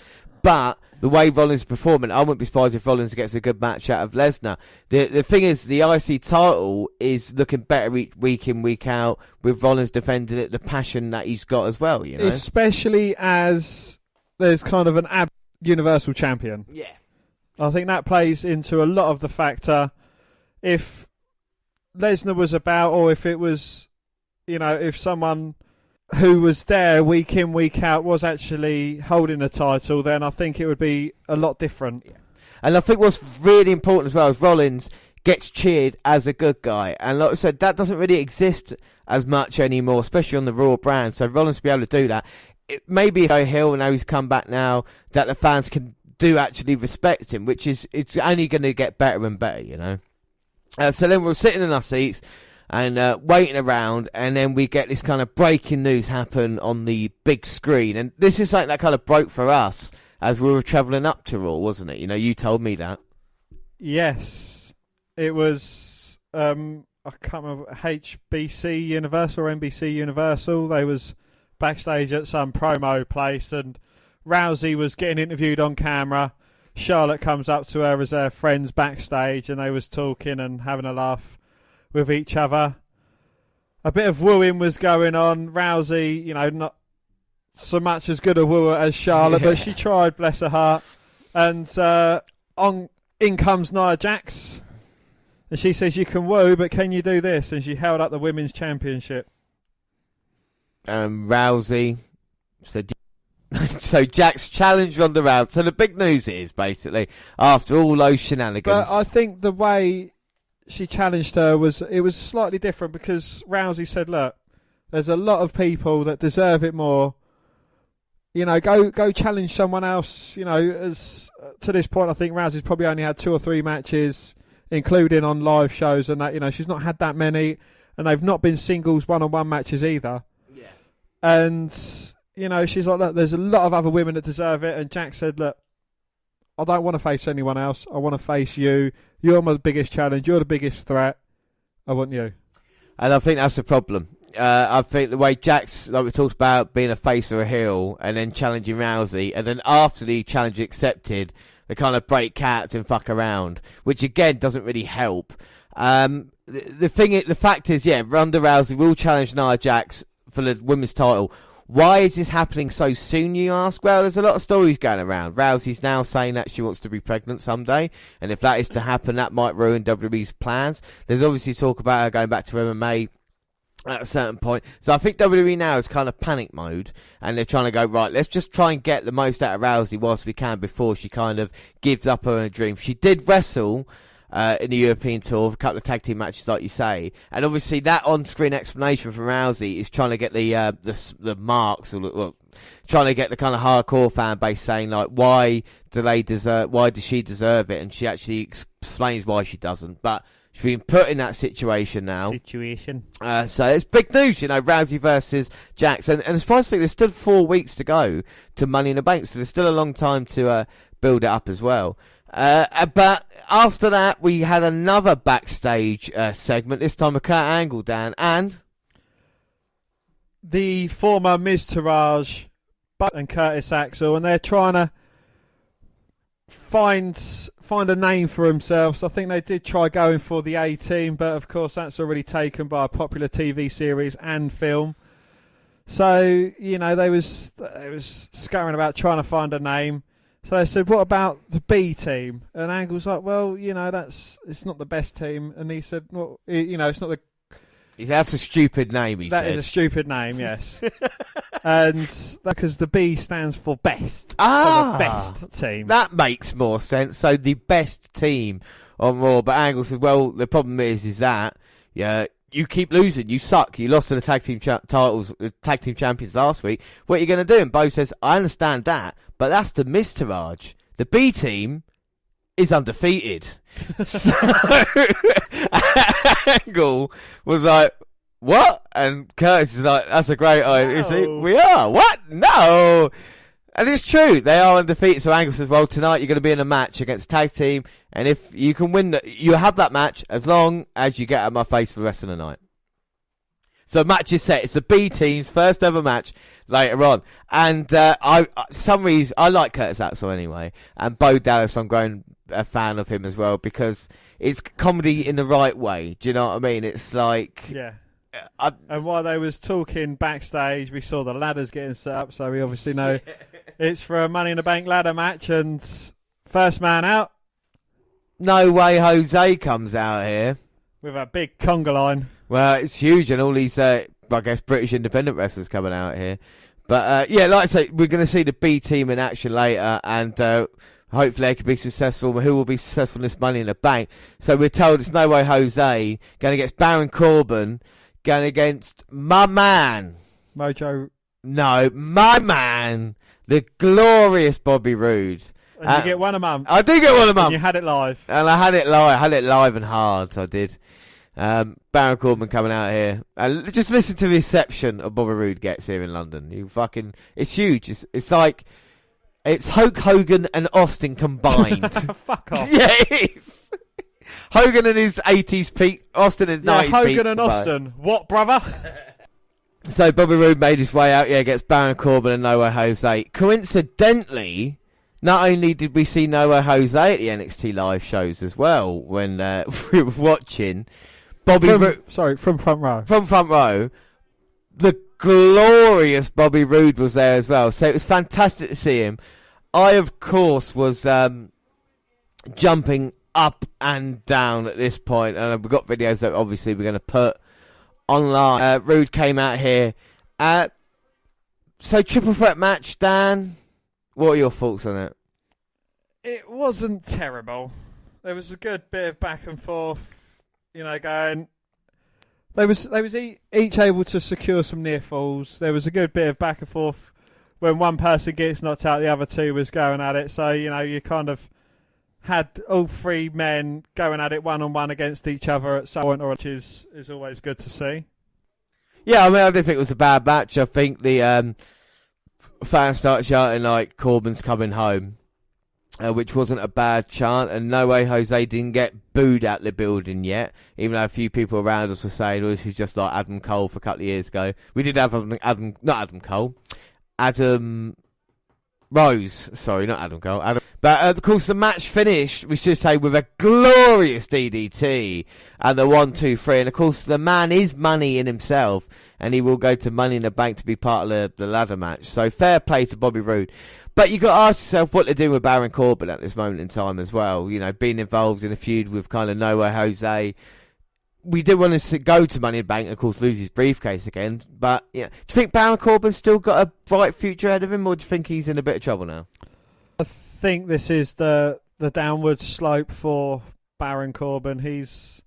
But the way Rollins is performing, I wouldn't be surprised if Rollins gets a good match out of Lesnar. The thing is, the IC title is looking better week in, week out, with Rollins defending it, the passion that he's got as well, you know? Especially as there's kind of an Universal Champion. Yeah. I think that plays into a lot of the factor. If Lesnar was about, or if it was, you know, if someone who was there week in, week out was actually holding the title, then I think it would be a lot different. Yeah. And I think what's really important as well is Rollins gets cheered as a good guy. And like I said, that doesn't really exist as much anymore, especially on the Raw brand. So Rollins to be able to do that, it maybe if Hill, and now he's come back now, that the fans can do actually respect him, which is, it's only going to get better and better, you know. So then we're sitting in our seats and waiting around, and then we get this kind of breaking news happen on the big screen. And this is something that kind of broke for us as we were travelling up to Raw, wasn't it? You know, you told me that. Yes. It was, I can't remember, HBC Universal or NBC Universal. They was backstage at some promo place, and Rousey was getting interviewed on camera. Charlotte comes up to her as her friends backstage, and they was talking and having a laugh with each other. a bit of wooing was going on. Rousey, not so much as good a wooer as Charlotte, but she tried, bless her heart. And in comes Nia Jax, and she says, "You can woo, but can you do this?" And she held up the women's championship. Rousey said, so Jax challenged Ronda Rousey. So the big news is, basically, after all those shenanigans. But I think the way she challenged her was slightly different, because Rousey said, "Look, there's a lot of people that deserve it more. Go challenge someone else." As to this point, I think Rousey's probably only had 2 or 3 matches, including on live shows, and that she's not had that many, and they've not been singles one-on-one matches either. Yeah. And she's like, "Look, there's a lot of other women that deserve it." And Jack said, "Look, I don't want to face anyone else. I want to face you. You're my biggest challenge. You're the biggest threat. I want you." And I think that's the problem. I think the way Jax, like we talked about, being a face or a heel, and then challenging Rousey, and then after the challenge accepted, they kind of break cats and fuck around, which again doesn't really help. The fact is, Ronda Rousey will challenge Nia Jax for the women's title. Why is this happening so soon, you ask? Well, there's a lot of stories going around. Rousey's now saying that she wants to be pregnant someday, and if that is to happen, that might ruin WWE's plans. There's obviously talk about her going back to MMA at a certain point. So I think WWE now is kind of panic mode, and they're trying to go, right, let's just try and get the most out of Rousey whilst we can before she kind of gives up her dream. She did wrestle in the European Tour, a couple of tag team matches, like you say, and obviously that on-screen explanation from Rousey is trying to get the marks, or trying to get the kind of hardcore fan base saying, like, why does she deserve it? And she actually explains why she doesn't, but she's been put in that situation now. So it's big news, Rousey versus Jax. And as far as I think, there's still 4 weeks to go to Money in the Bank, so there's still a long time to build it up as well. But after that, we had another backstage segment, this time with Kurt Angle, Dan, and the former Miz Taraj and Curtis Axel, and they're trying to find a name for themselves. I think they did try going for the A-Team, but of course that's already taken by a popular TV series and film. So they was scurrying about trying to find a name. So they said, "What about the B team?" And Angle's like, "Well, it's not the best team." And he said, "Well, it's not the." That's a stupid name. That is a stupid name, yes. And because the B stands for best. So the best team. That makes more sense. So the best team on Raw. But Angle says, "Well, the problem is that you keep losing. You suck. You lost to the tag team titles, the tag team champions last week. What are you going to do?" And Bo says, "I understand that, but that's the Miz Taraj. The B team is undefeated." So Angle was like, "What?" And Curtis is like, "That's a great idea." No. We are. What? No. And it's true. They are undefeated. So Angle says, "Well, tonight you're going to be in a match against tag team. And if you can win you have that match as long as you get out of my face for the rest of the night." So match is set. It's the B team's first ever match later on. And for some reason, I like Curtis Axel anyway. And Bo Dallas, I'm growing a fan of him as well, because it's comedy in the right way. Do you know what I mean? It's like... Yeah. And while they was talking backstage, we saw the ladders getting set up. So we obviously know it's for a Money in the Bank ladder match. And first man out. No Way Jose comes out here. With a big conga line. Well, it's huge, and all these, I guess, British independent wrestlers coming out here. But, like I say, we're going to see the B team in action later, and hopefully they can be successful. Who will be successful in this Money in the Bank? So we're told it's No Way Jose going against Baron Corbin, going against my man. Mojo. No, my man, the glorious Bobby Roode. And you get one a month. I do get one a month. And you had it live. And I had it live. I had it live and hard. I did. Baron Corbin coming out here. Just listen to the reception of Bobby Roode gets here in London. It's huge. It's like, it's Hulk Hogan and Austin combined. Fuck off. Yeah, it is. Hogan and his 80s peak, Austin and 90s peak. Hogan and Austin. What, brother? So Bobby Roode made his way out, against Baron Corbin and No Way Jose. Coincidentally, not only did we see No Way Jose at the NXT live shows as well when we were watching, From front row. From front row. The glorious Bobby Roode was there as well. So it was fantastic to see him. I, of course, was jumping up and down at this point, and we've got videos that obviously we're going to put online. Roode came out here. So triple threat match, Dan. What are your thoughts on it? It wasn't terrible. There was a good bit of back and forth, going. They was each able to secure some near falls. There was a good bit of back and forth. When one person gets knocked out, the other two was going at it. So, you kind of had all three men going at it one-on-one against each other at some point, which is always good to see. Yeah, I mean, I didn't think it was a bad match. I think the fans started shouting, like, Corbin's coming home, which wasn't a bad chant. And no way Jose didn't get booed out the building yet, even though a few people around us were saying, this is just like Adam Cole for a couple of years ago. We did have Adam Rose, sorry, not Adam Cole. But of course, the match finished, we should say, with a glorious DDT and the 1-2-3. And of course, the man is money in himself, and he will go to Money in the Bank to be part of the ladder match. So fair play to Bobby Roode. But you got to ask yourself what they're doing with Baron Corbin at this moment in time as well. Being involved in a feud with kind of Nowhere Jose. We do want to go to Money in the Bank and, of course, lose his briefcase again. But, do you think Baron Corbin's still got a bright future ahead of him, or do you think he's in a bit of trouble now? I think this is the downward slope for Baron Corbin. He's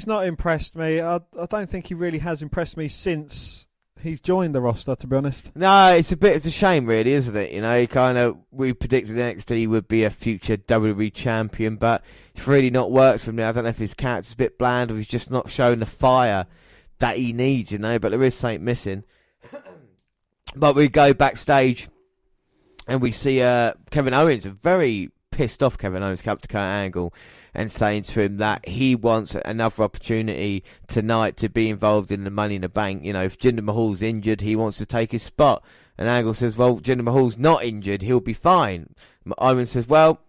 not impressed me. I don't think he really has impressed me since he's joined the roster, to be honest. No, it's a bit of a shame, really, isn't it? We predicted NXT would be a future WWE champion, but it's really not worked for him. I don't know if his character's a bit bland or he's just not showing the fire that he needs, but there is something missing. But we go backstage and we see Kevin Owens, a very pissed off Kevin Owens, come up to Kurt Angle and saying to him that he wants another opportunity tonight to be involved in the Money in the Bank. If Jinder Mahal's injured, he wants to take his spot. And Angle says, well, Jinder Mahal's not injured, he'll be fine. Owens says, well,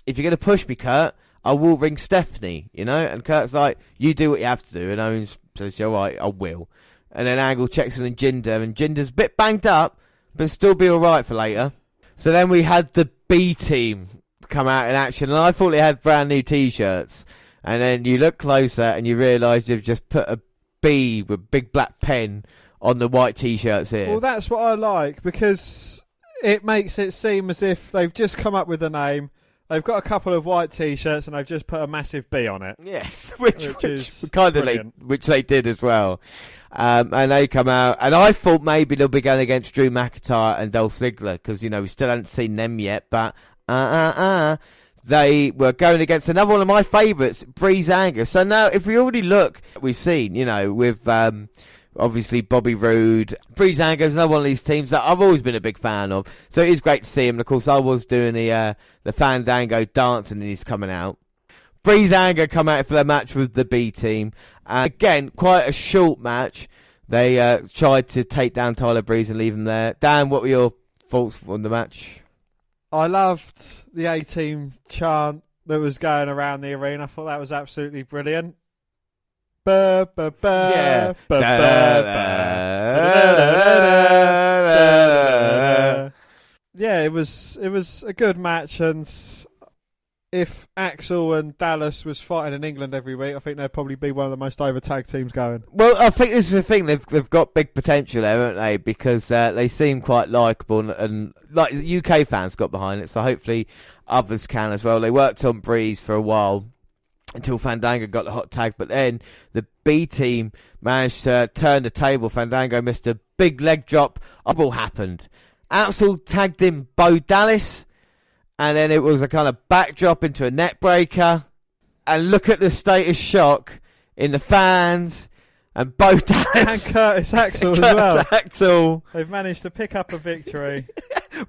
if you're going to push me, Kurt, I will ring Stephanie, And Kurt's like, you do what you have to do. And Owens says, all right, I will. And then Angle checks in on Jinder, and Jinder's a bit banged up, but still be all right for later. So then we had the B team come out in action, and I thought they had brand new T-shirts. And then you look closer and you realise you've just put a B with a big black pen on the white T-shirts here. Well, that's what I like, because it makes it seem as if they've just come up with a name. They've got a couple of white T-shirts and they've just put a massive B on it. Yes, which is kind of which they did as well. And they come out, and I thought maybe they'll be going against Drew McIntyre and Dolph Ziggler, because we still haven't seen them yet. But they were going against another one of my favourites, Breezango. So now, if we already look, we've seen, with obviously Bobby Roode. Breezango's another one of these teams that I've always been a big fan of. So it is great to see him. And of course, I was doing the Fandango dancing, and he's coming out. Breezango come out for their match with the B team. And again, quite a short match. They tried to take down Tyler Breeze and leave him there. Dan, what were your thoughts on the match? I loved the A-team chant that was going around the arena. I thought that was absolutely brilliant. Yeah. Yeah, it was a good match, and if Axel and Dallas was fighting in England every week, I think they'd probably be one of the most over tag teams going. Well, I think this is the thing, they've got big potential there, haven't they? Because they seem quite likeable, and like UK fans got behind it, so hopefully others can as well. They worked on Breeze for a while until Fandango got the hot tag, but then the B team managed to turn the table. Fandango missed a big leg drop. All happened. Axel tagged in Bo Dallas, and then it was a kind of backdrop into a net breaker. And look at the state of shock in the fans. And Bo Dallas and Curtis Axel as well. Axel. They've managed to pick up a victory.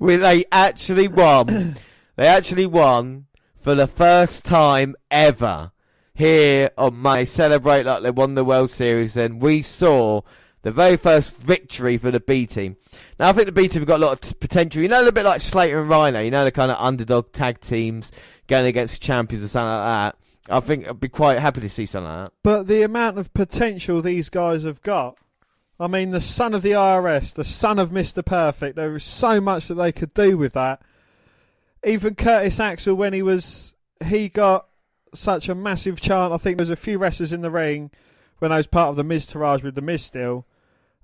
They actually won. They actually won for the first time ever here on Monday. Celebrate like they won the World Series, and we saw the very first victory for the B team. Now, I think the B team have got a lot of potential. A little bit like Slater and Rhino. The kind of underdog tag teams going against champions or something like that. I think I'd be quite happy to see something like that. But the amount of potential these guys have got, I mean, the son of the IRS, the son of Mr. Perfect, there is so much that they could do with that. Even Curtis Axel, when he got such a massive chant. I think there was a few wrestlers in the ring when I was part of the Miz Taraj with the Miz still.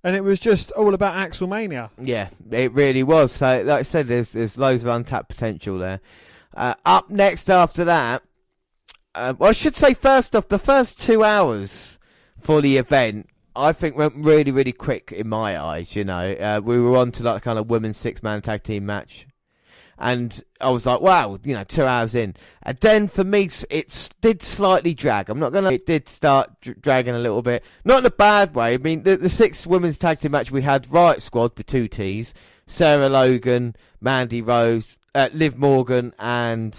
And it was just all about Axel Mania. Yeah, it really was. So, like I said, there's loads of untapped potential there. Up next after that, well, I should say first off, the first 2 hours for the event, I think went really, really quick in my eyes, you know. We were on to like kind of women's 6-man tag team match. And I was like, wow, 2 hours in. And then for me, it did slightly drag. I'm not going to... It did start dragging a little bit. Not in a bad way. I mean, the 6 women's tag team match, we had Riot Squad with 2 T's. Sarah Logan, Mandy Rose, Liv Morgan, and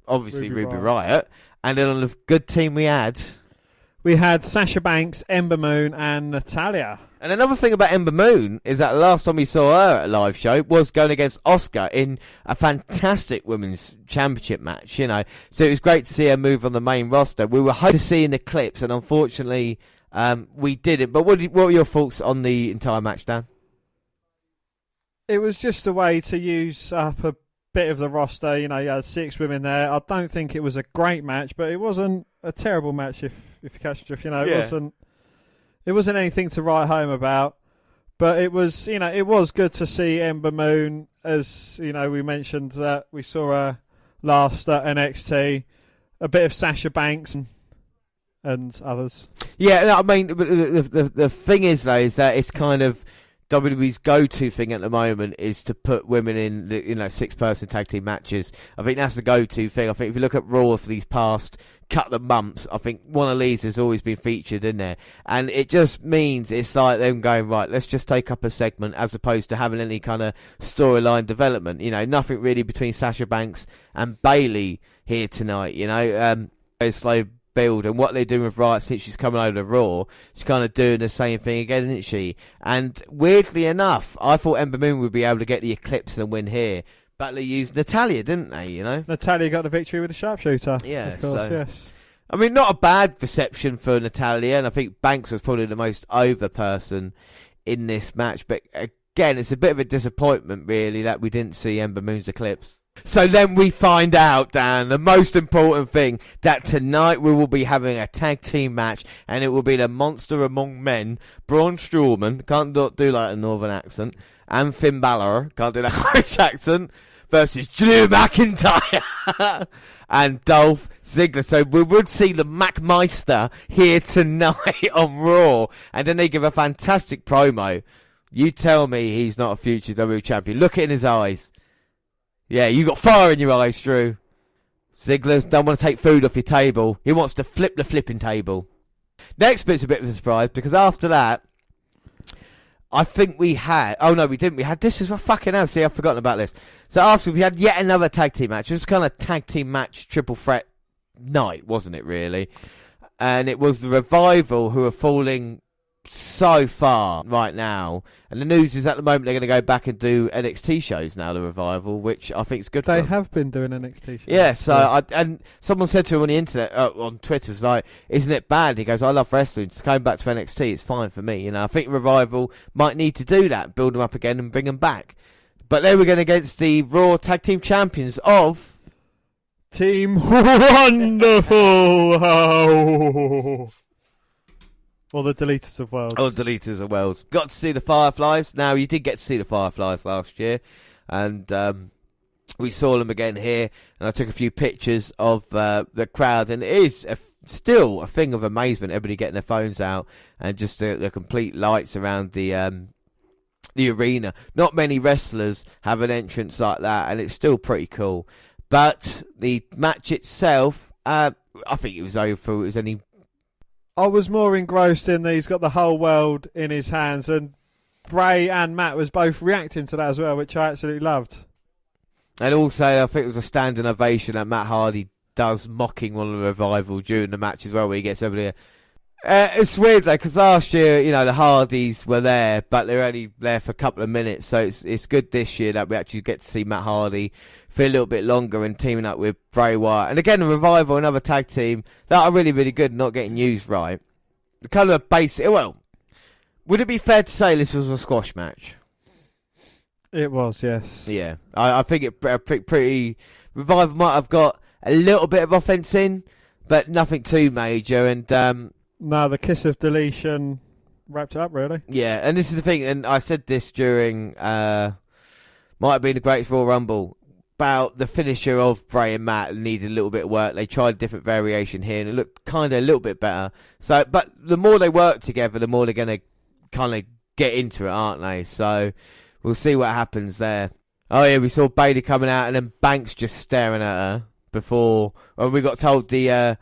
obviously Ruby Riott. And then on the good team we had Sasha Banks, Ember Moon, and Natalya. And another thing about Ember Moon is that the last time we saw her at a live show was going against Asuka in a fantastic women's championship match, So it was great to see her move on the main roster. We were hoping to see in the clips, and unfortunately, we didn't. But what were your thoughts on the entire match, Dan? It was just a way to use up a bit of the roster. You had 6 women there. I don't think it was a great match, but it wasn't a terrible match if you catch the drift. It wasn't anything to write home about, but it was, it was good to see Ember Moon, as, we mentioned that we saw her last at NXT, a bit of Sasha Banks and others. Yeah, I mean, the thing is, though, is that it's kind of WWE's go-to thing at the moment is to put women in, 6-person tag team matches. I think that's the go-to thing. I think if you look at Raw for these past couple of months, I think one of these has always been featured in there. And it just means it's like them going, right, let's just take up a segment as opposed to having any kind of storyline development. Nothing really between Sasha Banks and Bayley here tonight, a slow build. And what they're doing with Riot since she's coming over to Raw, she's kind of doing the same thing again, isn't she? And weirdly enough, I thought Ember Moon would be able to get the Eclipse and win here. But they used Natalya, didn't they, Natalya got the victory with a sharpshooter. Yeah, of course, yes. I mean, not a bad reception for Natalya, and I think Banks was probably the most over person in this match. But again, it's a bit of a disappointment, really, that we didn't see Ember Moon's Eclipse. So then we find out, Dan, the most important thing, that tonight we will be having a tag team match, and it will be the Monster Among Men, Braun Strowman, can't do like a northern accent, and Finn Balor, can't do that Irish accent, versus Drew McIntyre and Dolph Ziggler. So we would see the McMeister here tonight on Raw. And then they give a fantastic promo. You tell me he's not a future WWE champion. Look it in his eyes. Yeah, you got fire in your eyes, Drew. Ziggler don't want to take food off your table. He wants to flip the flipping table. Next bit's a bit of a surprise, because after that, I think we had... Oh, no, we didn't. We had... This is what fucking hell. See, I've forgotten about this. So after we had yet another tag team match. It was kind of tag team match, triple threat night, wasn't it, really? And it was the Revival who are falling so far right now. And the news is at the moment they're going to go back and do NXT shows now, the Revival, which I think is good for them. They have been doing NXT shows. Yeah, so and someone said to him on the internet, on Twitter, was like, isn't it bad? He goes, I love wrestling, just going back to NXT, it's fine for me. I think Revival might need to do that, build them up again and bring them back. But they were going against the Raw Tag Team Champions of... Team Wonderful! Or the Deleters of Worlds. Oh, Deleters of Worlds. Got to see the Fireflies. Now, you did get to see the Fireflies last year. And we saw them again here. And I took a few pictures of the crowd. And it is still a thing of amazement. Everybody getting their phones out. And just the complete lights around the arena. Not many wrestlers have an entrance like that. And it's still pretty cool. But the match itself, I think it was over. It was only... I was more engrossed in that he's got the whole world in his hands, and Bray and Matt was both reacting to that as well, which I absolutely loved. And also, I think it was a standing ovation that Matt Hardy does mocking one of the Revival during the match as well, where he gets everybody. It's weird though, because last year, the Hardys were there, but they're only there for a couple of minutes. So it's good this year that we actually get to see Matt Hardy for a little bit longer and teaming up with Bray Wyatt. And again, the Revival, another tag team that are really, really good, not getting used right. The kind of basic. Well, would it be fair to say this was a squash match? It was, yes. Yeah, I think it pretty. Revival might have got a little bit of offense in, but nothing too major. And no, the kiss of deletion wrapped it up, really. Yeah, and this is the thing, and I said this during might have been the Greatest Royal Rumble about the finisher of Bray and Matt needed a little bit of work. They tried a different variation here, and it looked kind of a little bit better. So, but the more they work together, the more they're going to kind of get into it, aren't they? So we'll see what happens there. Oh yeah, we saw Bayley coming out, and then Banks just staring at her before. Well, we got told the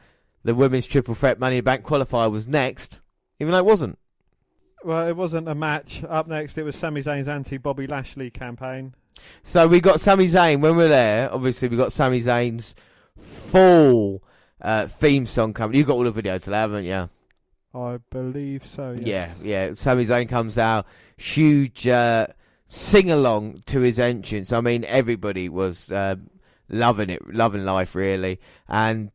women's triple threat Money in the Bank qualifier was next, even though it wasn't. Well, it wasn't a match. Up next, it was Sami Zayn's anti-Bobby Lashley campaign. So we got Sami Zayn when we were there. Obviously, we got Sami Zayn's full theme song coming. You got all the video today, haven't you? I believe so. Yes. Yeah. Sami Zayn comes out, huge sing along to his entrance. I mean, everybody was loving it, loving life really. And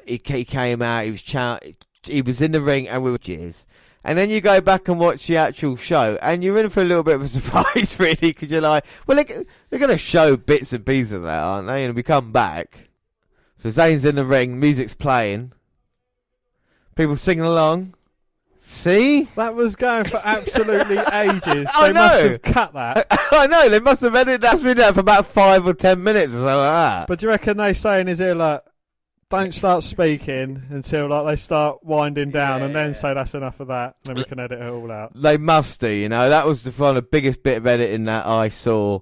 he came out. He was he was in the ring, and we were cheers. And then you go back and watch the actual show, and you're in for a little bit of a surprise, really, because you're like, well, they're going to show bits and pieces of that, aren't they? And we come back. So Zayn's in the ring, music's playing, people singing along. See? That was going for absolutely ages. I They know. must have cut that. I know, they must have edited that's been there for about 5 or 10 minutes or something like that. But do you reckon they say in his ear, like, don't start speaking until they start winding down, and then say that's enough of that, then we can edit it all out. They must do, that was the biggest bit of editing that I saw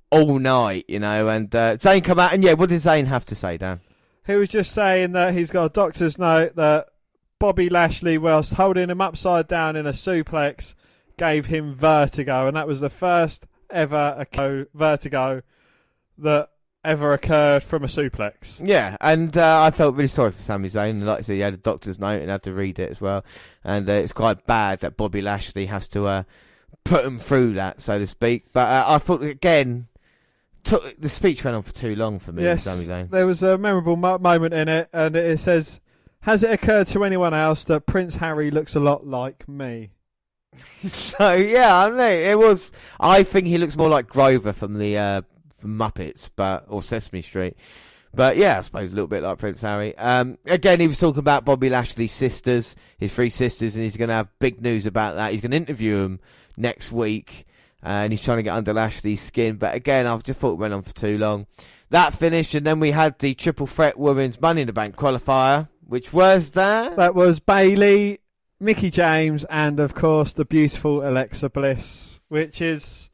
all night, and Zayn come out, and what did Zayn have to say, Dan? He was just saying that he's got a doctor's note that Bobby Lashley, whilst holding him upside down in a suplex, gave him vertigo, and that was the first ever vertigo that ever occurred from a suplex. Yeah, and I felt really sorry for Sami Zayn. Like I said, he had a doctor's note and had to read it as well. And it's quite bad that Bobby Lashley has to put him through that, so to speak. But I thought, again, the speech went on for too long for me. Yes, Sami Zayn. There was a memorable moment in it, and it says, has it occurred to anyone else that Prince Harry looks a lot like me? So, yeah, I know. It was. I think he looks more like Grover from the... from Muppets, or Sesame Street. But yeah, I suppose a little bit like Prince Harry. Again, he was talking about Bobby Lashley's sisters, his 3 sisters, and he's going to have big news about that. He's going to interview them next week, and he's trying to get under Lashley's skin. But again, I've just thought it went on for too long. That finished, and then we had the triple threat women's Money in the Bank qualifier, which was that? That was Bayley, Mickie James, and of course the beautiful Alexa Bliss, which is,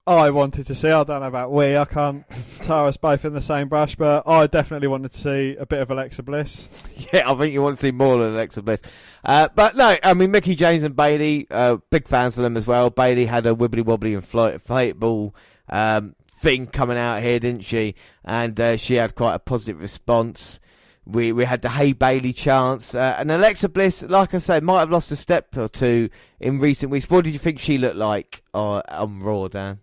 I wanted to see. I don't know about I can't tar us both in the same brush, but I definitely wanted to see a bit of Alexa Bliss. Yeah, I think you want to see more than Alexa Bliss. But no, I mean, Mickie James and Bayley, big fans of them as well. Bayley had a wibbly-wobbly inflatable thing coming out here, didn't she? And she had quite a positive response. We had the Hey Bayley chants. And Alexa Bliss, like I said, might have lost a step or two in recent weeks. What did you think she looked like on Raw, Dan?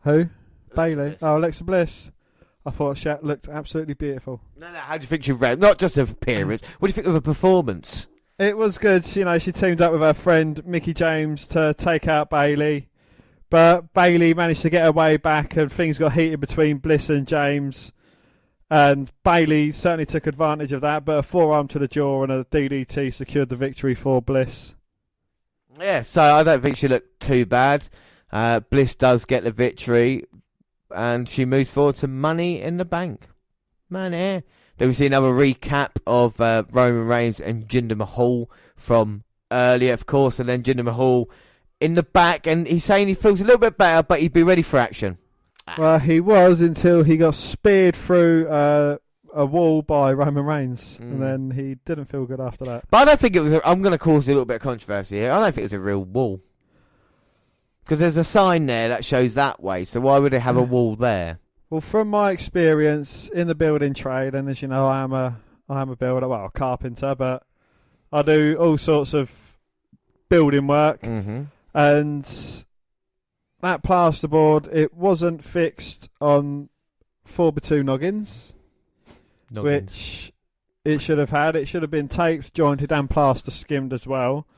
Who? Bayley. Oh, Alexa Bliss. I thought she looked absolutely beautiful. No, how do you think she ran? Not just her appearance. What do you think of her performance? It was good. She teamed up with her friend Mickie James to take out Bayley. But Bayley managed to get her way back, and things got heated between Bliss and James. And Bayley certainly took advantage of that, but a forearm to the jaw and a DDT secured the victory for Bliss. Yeah, so I don't think she looked too bad. Bliss does get the victory, and she moves forward to Money in the Bank. Money. Then we see another recap of Roman Reigns and Jinder Mahal from earlier, of course, and then Jinder Mahal in the back, and he's saying he feels a little bit better, but he'd be ready for action. Well, he was until he got speared through a wall by Roman Reigns, and then he didn't feel good after that. But I don't think it was... I'm going to cause a little bit of controversy here. I don't think it was a real wall. Because there's a sign there that shows that way, so why would they have a wall there? Well, from my experience in the building trade, and as you know, I'm I am a builder, well, a carpenter, but I do all sorts of building work. Mm-hmm. And that plasterboard, it wasn't fixed on 4x2 noggins, which it should have had. It should have been taped, jointed and plaster skimmed as well.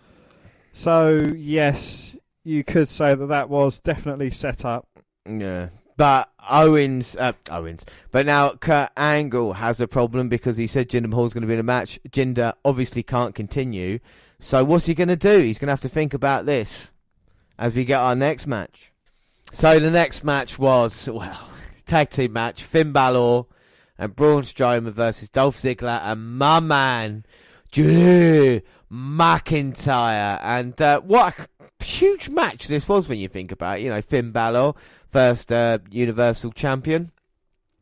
So, yes, you could say that was definitely set up. Yeah. But But now Kurt Angle has a problem because he said Jinder Mahal's going to be in a match. Jinder obviously can't continue. So what's he going to do? He's going to have to think about this as we get our next match. So the next match was, tag team match. Finn Balor and Braun Strowman versus Dolph Ziggler and my man, Drew McIntyre. And what a huge match this was when you think about it. You know, Finn Balor, first Universal Champion.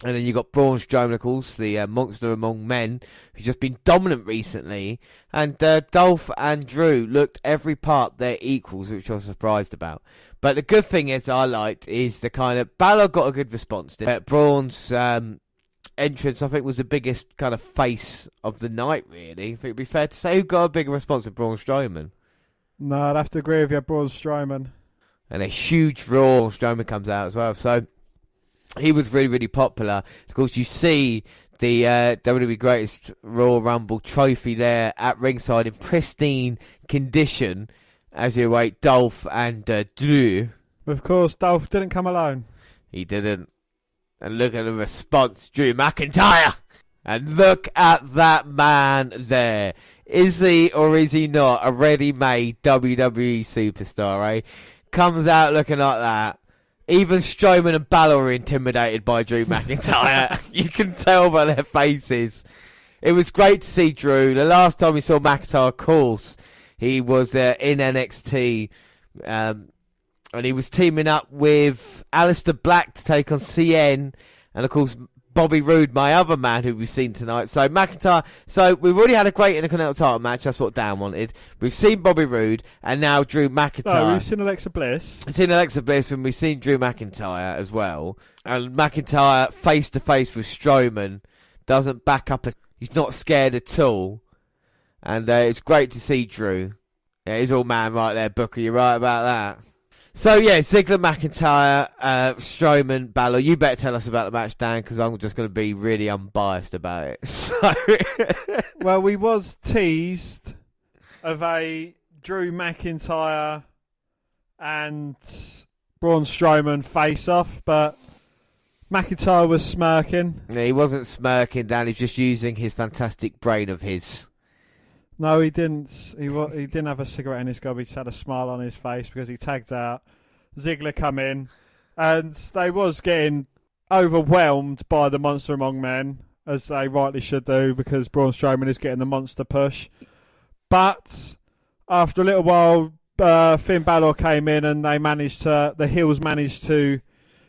And then you got Braun Strowman, of course, the monster among men, who's just been dominant recently. And Dolph and Drew looked every part their equals, which I was surprised about. But the good thing I liked is the kind of... Balor got a good response. Braun's entrance, I think, was the biggest kind of face of the night, really. I think it'd be fair to say. Who got a bigger response than Braun Strowman? No, I'd have to agree with you, Braun Strowman. And a huge Raw Strowman comes out as well. So he was really, really popular. Of course, you see the WWE Greatest Royal Rumble trophy there at ringside in pristine condition as you await Dolph and Drew. Of course, Dolph didn't come alone. He didn't. And look at the response, Drew McIntyre. And look at that man there. Is he or is he not a ready-made WWE superstar, eh? Comes out looking like that. Even Strowman and Balor are intimidated by Drew McIntyre. You can tell by their faces. It was great to see Drew. The last time we saw McIntyre, of course, he was in NXT. And he was teaming up with Aleister Black to take on CN. And, of course, Bobby Roode, my other man who we've seen tonight. So McIntyre, so we've already had a great Intercontinental title match. That's what Dan wanted. We've seen Bobby Roode and now Drew McIntyre. No, we've seen Alexa Bliss. We've seen Alexa Bliss and we've seen Drew McIntyre as well. And McIntyre face to face with Strowman doesn't back up. He's not scared at all. And it's great to see Drew. Yeah, he's all man right there, Booker. You're right about that. So, yeah, Ziggler, McIntyre, Strowman, Balor. You better tell us about the match, Dan, because I'm just going to be really unbiased about it. So. Well, we was teased of a Drew McIntyre and Braun Strowman face-off, but McIntyre was smirking. Yeah, he wasn't smirking, Dan. He's just using his fantastic brain of his. No, he didn't. He didn't have a cigarette in his gob. He just had a smile on his face because he tagged out. Ziggler come in, and they was getting overwhelmed by the monster among men, as they rightly should do, because Braun Strowman is getting the monster push. But after a little while, Finn Balor came in, and the heels managed to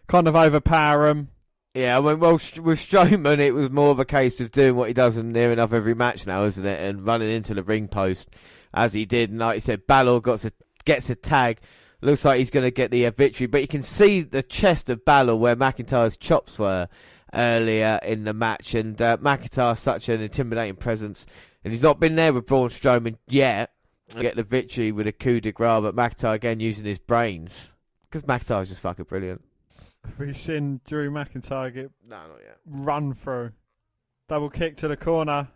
kind of overpower him. Yeah, well, with Strowman, it was more of a case of doing what he does in near enough every match now, isn't it? And running into the ring post, as he did. And like you said, Balor gets a tag. Looks like he's going to get the victory. But you can see the chest of Balor where McIntyre's chops were earlier in the match. And McIntyre's such an intimidating presence. And he's not been there with Braun Strowman yet. Get the victory with a coup de grace. But McIntyre, again, using his brains. Because McIntyre's just fucking brilliant. Have we seen Drew McIntyre get not yet. Run through? Double kick to the corner.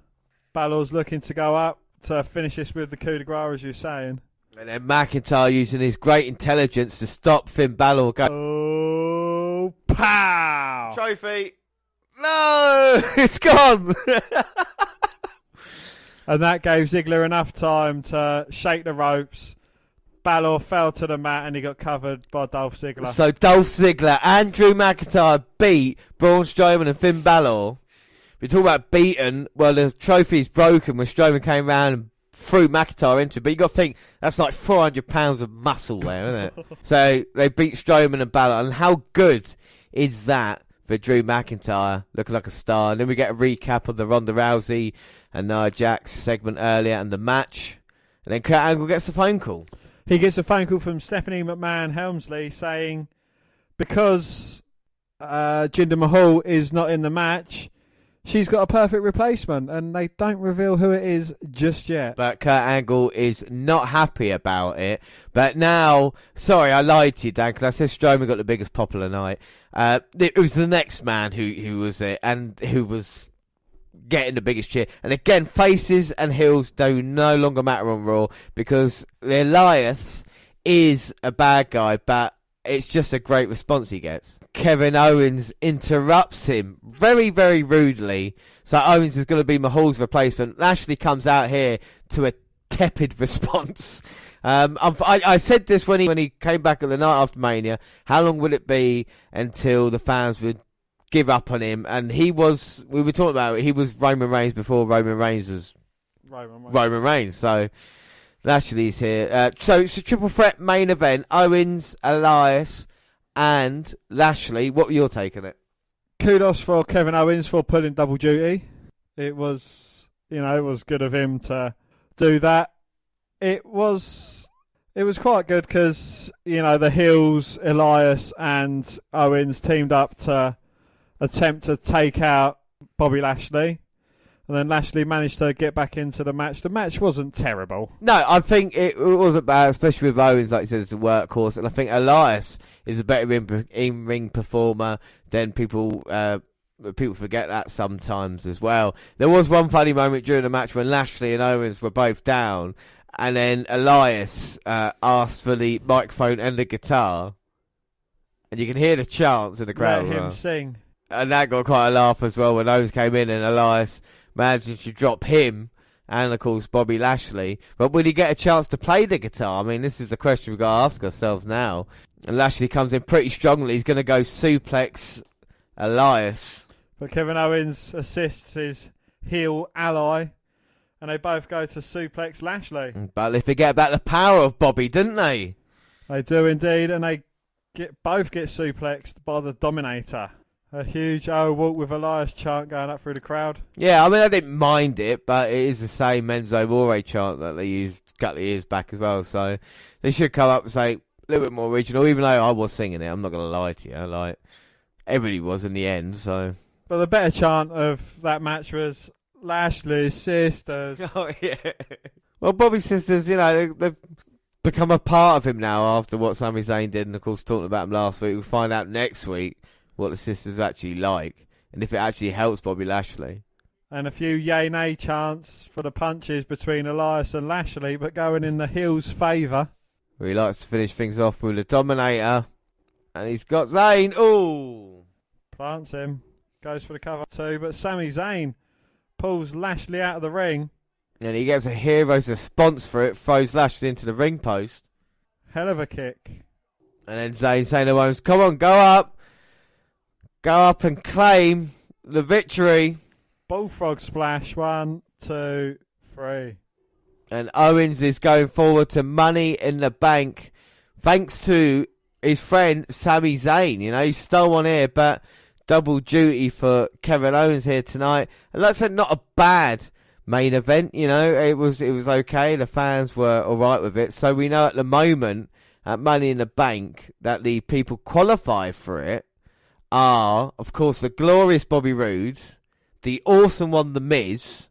Balor's looking to go up to finish this with the coup de grace, as you're saying. And then McIntyre using his great intelligence to stop Finn Balor. Oh, pow! Trophy. No! It's gone! And that gave Ziggler enough time to shake the ropes. Balor fell to the mat and he got covered by Dolph Ziggler. So Dolph Ziggler and Drew McIntyre beat Braun Strowman and Finn Balor. We talk about beaten. Well, the trophy's broken when Strowman came around and threw McIntyre into it. But you got to think, that's like 400 pounds of muscle there, isn't it? So they beat Strowman and Balor. And how good is that for Drew McIntyre? Looking like a star. And then we get a recap of the Ronda Rousey and Nia Jax segment earlier and the match. And then Kurt Angle gets a phone call. He gets a phone call from Stephanie McMahon Helmsley saying because Jinder Mahal is not in the match, she's got a perfect replacement, and they don't reveal who it is just yet. But Kurt Angle is not happy about it. But now, sorry, I lied to you, Dan, because I said Strowman got the biggest pop of the night. It was the next man who was it, and who was getting the biggest cheer. And again, faces and heels do no longer matter on Raw, because Elias is a bad guy, but it's just a great response he gets. Kevin Owens interrupts him very, very rudely. So Owens is going to be Mahal's replacement. Lashley comes out here to a tepid response. I said this when he came back at the night after Mania. How long would it be until the fans would give up on him? And we were talking about it, he was Roman Reigns before Roman Reigns was Roman Reigns. So Lashley's here. So it's a triple threat main event. Owens, Elias, and Lashley. What were your take on it? Kudos for Kevin Owens for pulling double duty. It was good of him to do that. It was quite good because, the heels, Elias and Owens teamed up to attempt to take out Bobby Lashley. And then Lashley managed to get back into the match. The match wasn't terrible. No, I think it wasn't bad, especially with Owens, like you said, as a workhorse. And I think Elias is a better in-ring performer than people forget that sometimes as well. There was one funny moment during the match when Lashley and Owens were both down, and then Elias asked for the microphone and the guitar. And you can hear the chants in the crowd. Let him sing. And that got quite a laugh as well when Owens came in and Elias managed to drop him and, of course, Bobby Lashley. But will he get a chance to play the guitar? I mean, this is the question we've got to ask ourselves now. And Lashley comes in pretty strongly. He's going to go suplex Elias. But Kevin Owens assists his heel ally, and they both go to suplex Lashley. But they forget about the power of Bobby, didn't they? They do indeed, and they both get suplexed by the Dominator. A huge walk with Elias chant going up through the crowd. Yeah, I mean, I didn't mind it, but it is the same Enzo Amore chant that they used a couple of years back as well. So they should come up and say a little bit more original, even though I was singing it. I'm not going to lie to you. Like, everybody was in the end, so. But the better chant of that match was Lashley's sisters. Oh, yeah. Well, Bobby's sisters, they've become a part of him now after what Sami Zayn did. And, of course, talking about him last week. We'll find out next week what the sisters are actually like, and if it actually helps Bobby Lashley. And a few yay nay chants for the punches between Elias and Lashley, but going in the heel's favour. Well, he likes to finish things off with the Dominator, and he's got Zayn. Ooh! Plants him, goes for the cover too, but Sami Zayn pulls Lashley out of the ring. And he gets a hero's response for it, throws Lashley into the ring post. Hell of a kick. And then Zayn saying to Owens, come on, go up. Go up and claim the victory. Bullfrog splash, 1, 2, 3. And Owens is going forward to Money in the Bank, thanks to his friend Sami Zayn. He stole one here, but double duty for Kevin Owens here tonight. And like I said, not a bad main event. It was okay. The fans were all right with it. So we know at the moment at Money in the Bank that the people qualified for it are, of course, the glorious Bobby Roode, the awesome one, The Miz.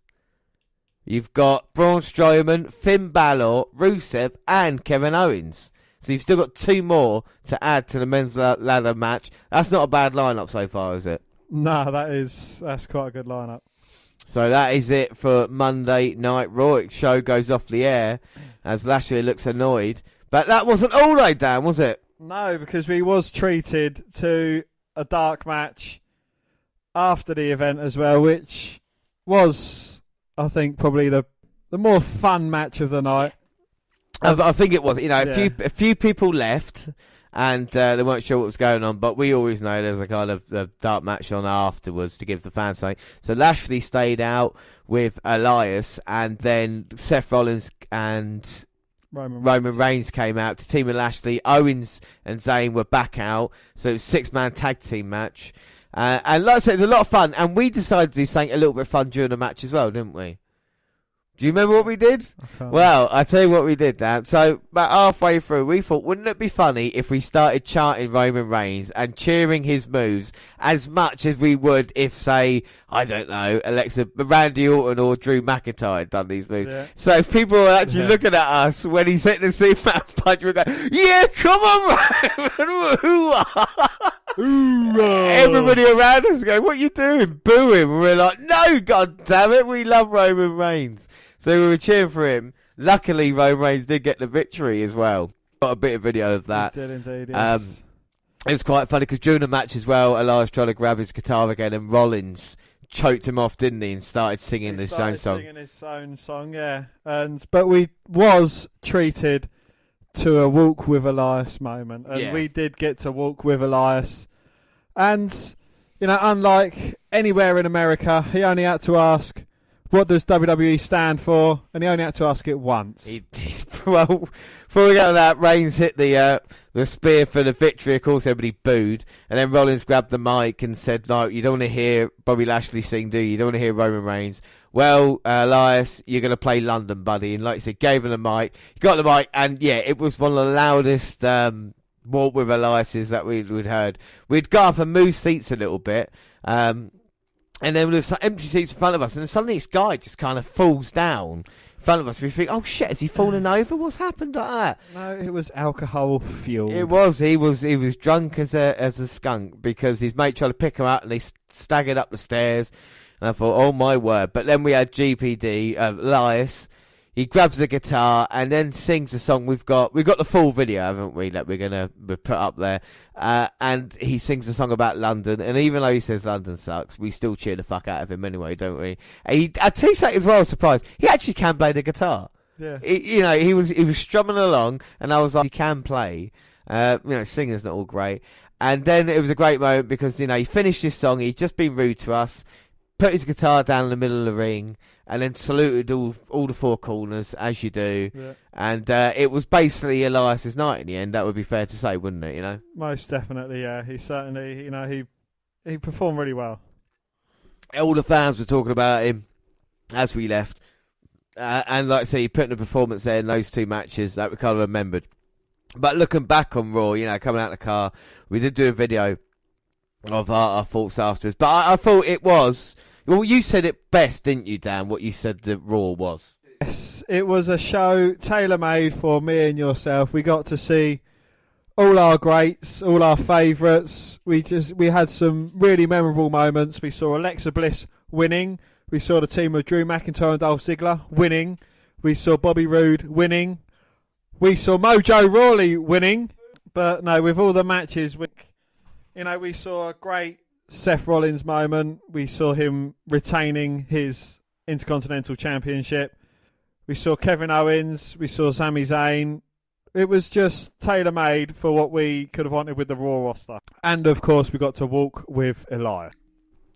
You've got Braun Strowman, Finn Balor, Rusev, and Kevin Owens. So you've still got 2 more to add to the men's ladder match. That's not a bad lineup so far, is it? No, that's quite a good lineup. So that is it for Monday Night Raw. Show goes off the air as Lashley looks annoyed. But that wasn't all right, Dan, was it? No, because we was treated to a dark match after the event as well, which was, I think, probably the more fun match of the night. I think it was. A few people left, and they weren't sure what was going on. But we always know there's a kind of a dark match on afterwards to give the fans something. So Lashley stayed out with Elias, and then Seth Rollins and Roman Reigns came out to team with Lashley. Owens and Zayn were back out. So it was a 6-man tag team match. And like I said, it was a lot of fun. And we decided to do something a little bit fun during the match as well, didn't we? Do you remember what we did? Well, I tell you what we did, Dan. So, about halfway through, we thought, wouldn't it be funny if we started chanting Roman Reigns and cheering his moves as much as we would if, say, I don't know, Randy Orton or Drew McIntyre had done these moves. Yeah. So if people were actually looking at us when he's hitting the Superman punch, we'd go, yeah, come on, Roman! Everybody around us go, what are you doing? Booing. And we're like, no, God damn it, we love Roman Reigns. So we were cheering for him. Luckily, Roman Reigns did get the victory as well. Got a bit of video of that. He did indeed, yes. It was quite funny because during the match as well, Elias tried to grab his guitar again and Rollins choked him off, didn't he, and started singing his own song. Singing his own song, yeah. But we was treated to a walk with Elias moment, and we did get to walk with Elias. And, you know, unlike anywhere in America, he only had to ask, what does WWE stand for? And he only had to ask it once. He did. Well, before we get to that, Reigns hit the spear for the victory. Of course, everybody booed. And then Rollins grabbed the mic and said, no, you don't want to hear Bobby Lashley sing, do you? You don't want to hear Roman Reigns. Well, Elias, you're going to play London, buddy. And like I said, gave him the mic. He got the mic. And, yeah, it was one of the loudest walk with Elias's that we'd heard. We'd got up and moved seats a little bit. And then there's some empty seats in front of us, and then suddenly this guy just kind of falls down in front of us. We think, oh shit, has he fallen over? What's happened like that? No, it was alcohol fueled. It was. He was drunk as a skunk because his mate tried to pick him up, and they staggered up the stairs. And I thought, oh my word! But then we had GPD, Elias. He grabs the guitar and then sings the song. We've got the full video, haven't we? That we're gonna put up there. And he sings a song about London. And even though he says London sucks, we still cheer the fuck out of him anyway, don't we? I tell you something as well. I was surprised. He actually can play the guitar. Yeah. He was strumming along, and I was like, he can play. Singing's not all great. And then it was a great moment because he finished his song. He'd just been rude to us, put his guitar down in the middle of the ring, and then saluted all the four corners, as you do. Yeah. And it was basically Elias's night in the end. That would be fair to say, wouldn't it, Most definitely, yeah. He certainly, he performed really well. All the fans were talking about him as we left. And like I say, he put in a performance there in those two matches that we kind of remembered. But looking back on Raw, coming out of the car, we did do a video of our thoughts afterwards. But I thought it was... Well, you said it best, didn't you, Dan, what you said the Raw was? Yes, it was a show tailor-made for me and yourself. We got to see all our greats, all our favourites. We had some really memorable moments. We saw Alexa Bliss winning. We saw the team of Drew McIntyre and Dolph Ziggler winning. We saw Bobby Roode winning. We saw Mojo Rawley winning. But no, with all the matches, we saw a great Seth Rollins moment. We saw him retaining his Intercontinental Championship. We saw Kevin Owens. We saw Sami Zayn. It was just tailor-made for what we could have wanted with the Raw roster. And, of course, we got to walk with Elias.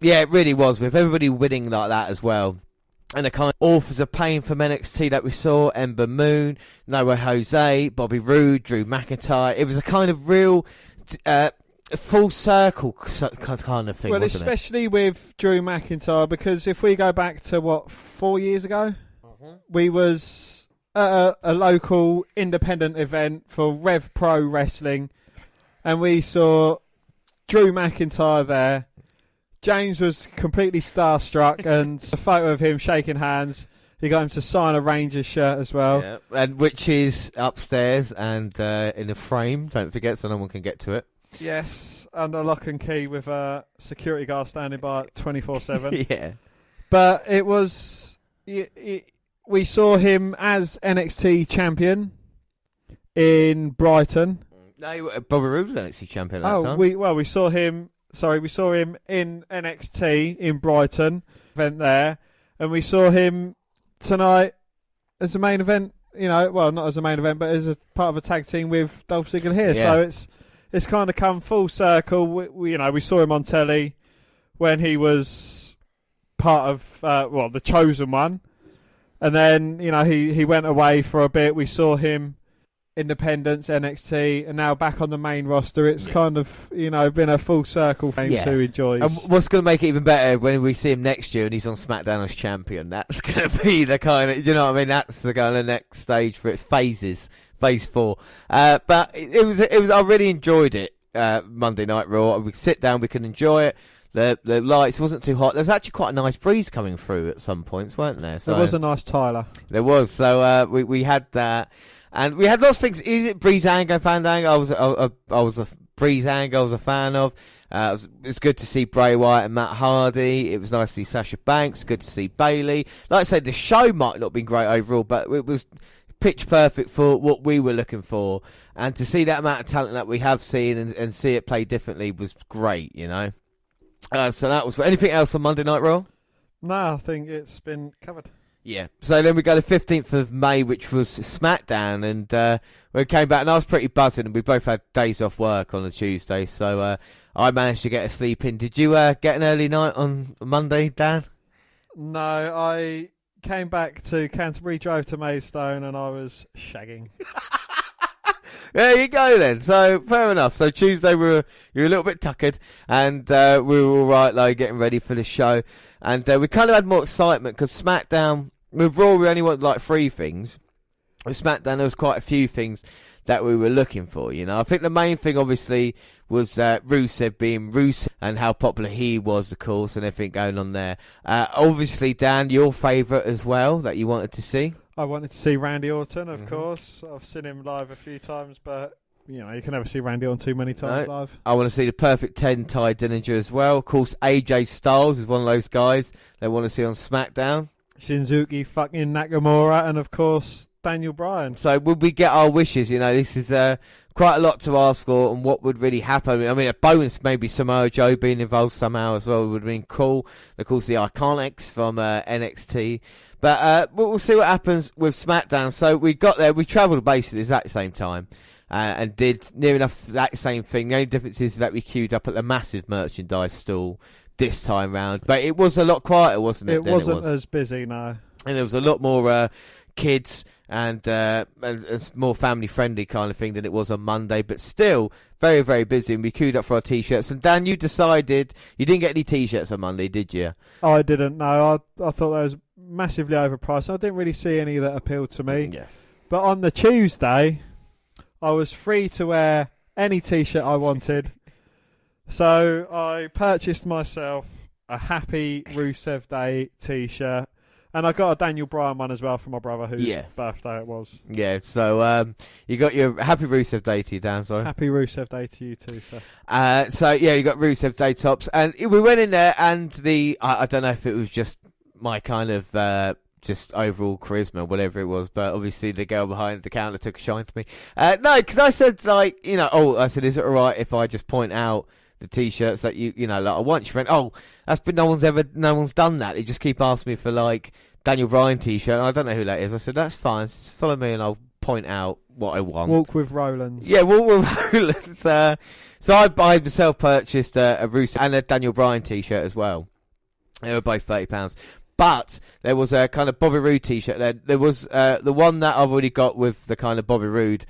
Yeah, it really was, with everybody winning like that as well. And the kind of authors of pain from NXT that we saw, Ember Moon, Noah Jose, Bobby Roode, Drew McIntyre. It was a kind of real... full circle kind of thing, well, wasn't especially with Drew McIntyre, because if we go back to 4 years ago, we was at a local independent event for Rev Pro Wrestling, and we saw Drew McIntyre there. James was completely starstruck, and a photo of him shaking hands. He got him to sign a Rangers shirt as well, and which is upstairs and in a frame. Don't forget, so no one can get to it. Yes, under lock and key with a security guard standing by 24/7. Yeah. But it was... we saw him as NXT champion in Brighton. No, Bobby Roode was NXT champion at that time. We saw him... Sorry, we saw him in NXT in Brighton, event there. And we saw him tonight as a main event, not as a main event, but as a part of a tag team with Dolph Ziggler here. Yeah. So it's kind of come full circle. We saw him on telly when he was part of the Chosen One, and then he went away for a bit. We saw him independents, NXT, and now back on the main roster. It's kind of, been a full circle thing to enjoy. And what's going to make it even better when we see him next year and he's on SmackDown as champion? That's going to be the kind of, you know what I mean? That's the kind of next stage for its phases, phase 4. But it was. I really enjoyed it. Monday Night Raw. We could sit down, we could enjoy it. The lights wasn't too hot. There's actually quite a nice breeze coming through at some points, weren't there? So, there was a nice Tyler. There was. So we had that. And we had lots of things. Breezango, Fandango. I was a Breezango. I was a fan of. It's good to see Bray Wyatt and Matt Hardy. It was nice to see Sasha Banks. Good to see Bayley. Like I said, the show might not have been great overall, but it was pitch perfect for what we were looking for. And to see that amount of talent that we have seen and see it play differently was great. So that was. Anything else on Monday Night Raw? No, I think it's been covered. Yeah. So then we go to 15th of May, which was SmackDown, and we came back, and I was pretty buzzing, and we both had days off work on a Tuesday, so I managed to get a sleep in. Did you get an early night on Monday, Dan? No, I came back to Canterbury, drove to Maidstone, and I was shagging. There you go then. So fair enough. So Tuesday you're a little bit tuckered, and we were all right, like getting ready for the show, and we kind of had more excitement because SmackDown. With Raw, we only wanted like 3 things. With SmackDown, there was quite a few things that we were looking for. I think the main thing, obviously, was Rusev being Rusev and how popular he was, of course, and everything going on there. Obviously, Dan, your favourite as well that you wanted to see. I wanted to see Randy Orton, of course. I've seen him live a few times, but you can never see Randy Orton too many times live. I want to see the Perfect 10 Ty Dillinger as well. Of course, AJ Styles is one of those guys they want to see on SmackDown. Shinzuki fucking Nakamura, and of course Daniel Bryan. So would we get our wishes? This is quite a lot to ask for, and what would really happen? I mean, a bonus maybe Samoa Joe being involved somehow as well would have been cool. Of course, the Iconics from NXT. But we'll see what happens with SmackDown. So we got there, we travelled basically the exact same time. And did near enough that same thing. The only difference is that we queued up at the massive merchandise stall this time round, but it was a lot quieter, wasn't it? It wasn't as busy, no. And there was a lot more kids and more family-friendly kind of thing than it was on Monday, but still very, very busy, and we queued up for our T-shirts. And Dan, you decided you didn't get any T-shirts on Monday, did you? I didn't, no. I thought that was massively overpriced. I didn't really see any that appealed to me. Yeah. But on the Tuesday, I was free to wear any T-shirt I wanted. So I purchased myself a Happy Rusev Day T-shirt, and I got a Daniel Bryan one as well for my brother, whose birthday it was. Yeah, so you got your Happy Rusev Day to you, Dan, sorry. Happy Rusev Day to you too, sir. So you got Rusev Day tops, and we went in there, and I don't know if it was just my kind of just overall charisma, whatever it was, but obviously the girl behind the counter took a shine to me. No, because I said, I said, is it alright if I just point out the T-shirts that I want? She went, that's been no one's done that. They just keep asking me for Daniel Bryan T-shirt, and I don't know who that is. I said, that's fine, just follow me and I'll point out what I want. Walk with Rollins. Yeah, walk with Rollins. So I myself purchased a Rusev and a Daniel Bryan T-shirt as well. They were both £30. But there was a kind of Bobby Roode T-shirt there. There was the one that I've already got with the kind of Bobby Roode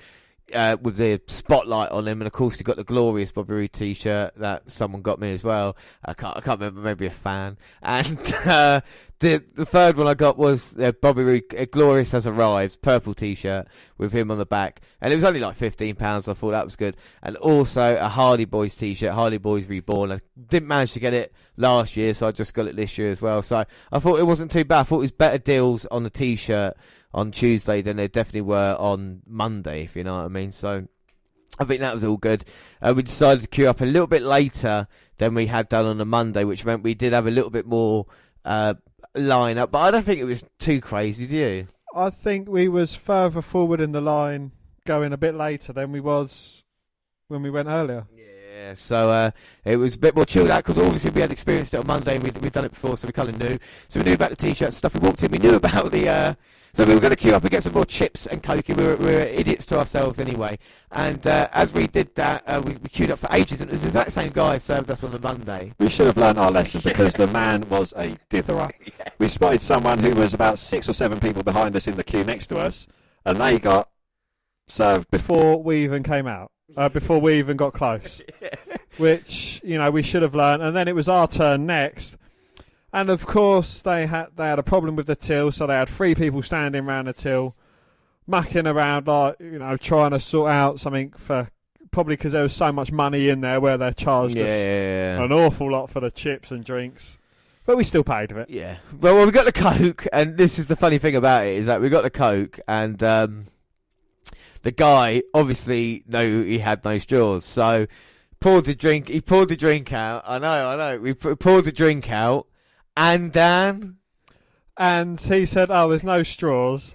with the spotlight on him, and of course you got the glorious Bobby Roode T-shirt that someone got me as well. I can't remember, maybe a fan. And the third one I got was Bobby Roode Glorious Has Arrived purple T-shirt with him on the back, and it was only £15. I thought that was good. And also a Hardy Boys T-shirt, Hardy Boys Reborn. I didn't manage to get it last year, so I just got it this year as well. So I thought it wasn't too bad. I thought it was better deals on the T-shirt on Tuesday than they definitely were on Monday, if you know what I mean. So I think that was all good. We decided to queue up a little bit later than we had done on the Monday, which meant we did have a little bit more line up, but I don't think it was too crazy, do you? I think we was further forward in the line going a bit later than we was when we went earlier. Yeah, so it was a bit more chilled out because obviously we had experienced it on Monday and we'd done it before, so we kind of knew. So we knew about the T-shirts stuff. We walked in, we knew about the... So we were going to queue up and get some more chips and coke. We were idiots to ourselves anyway. And as we did that, we queued up for ages. And it was the exact same guy served us on the Monday. We should have learned our lesson because the man was a ditherer. Yeah. We spotted someone who was about 6 or 7 people behind us in the queue next to us, and they got served before we even came out, before we even got close, which, you know, we should have learned. And then it was our turn next. And of course, they had a problem with the till, so they had 3 people standing around the till, mucking around, like, you know, trying to sort out something for, probably because there was so much money in there where they charged us an awful lot for the chips and drinks. But we still paid for it. Yeah. Well, we got the Coke, and this is the funny thing about it, is that we got the Coke, and the guy obviously knew he had no straws, so he poured the drink out. I know. We poured the drink out, and Dan? And he said, oh, there's no straws.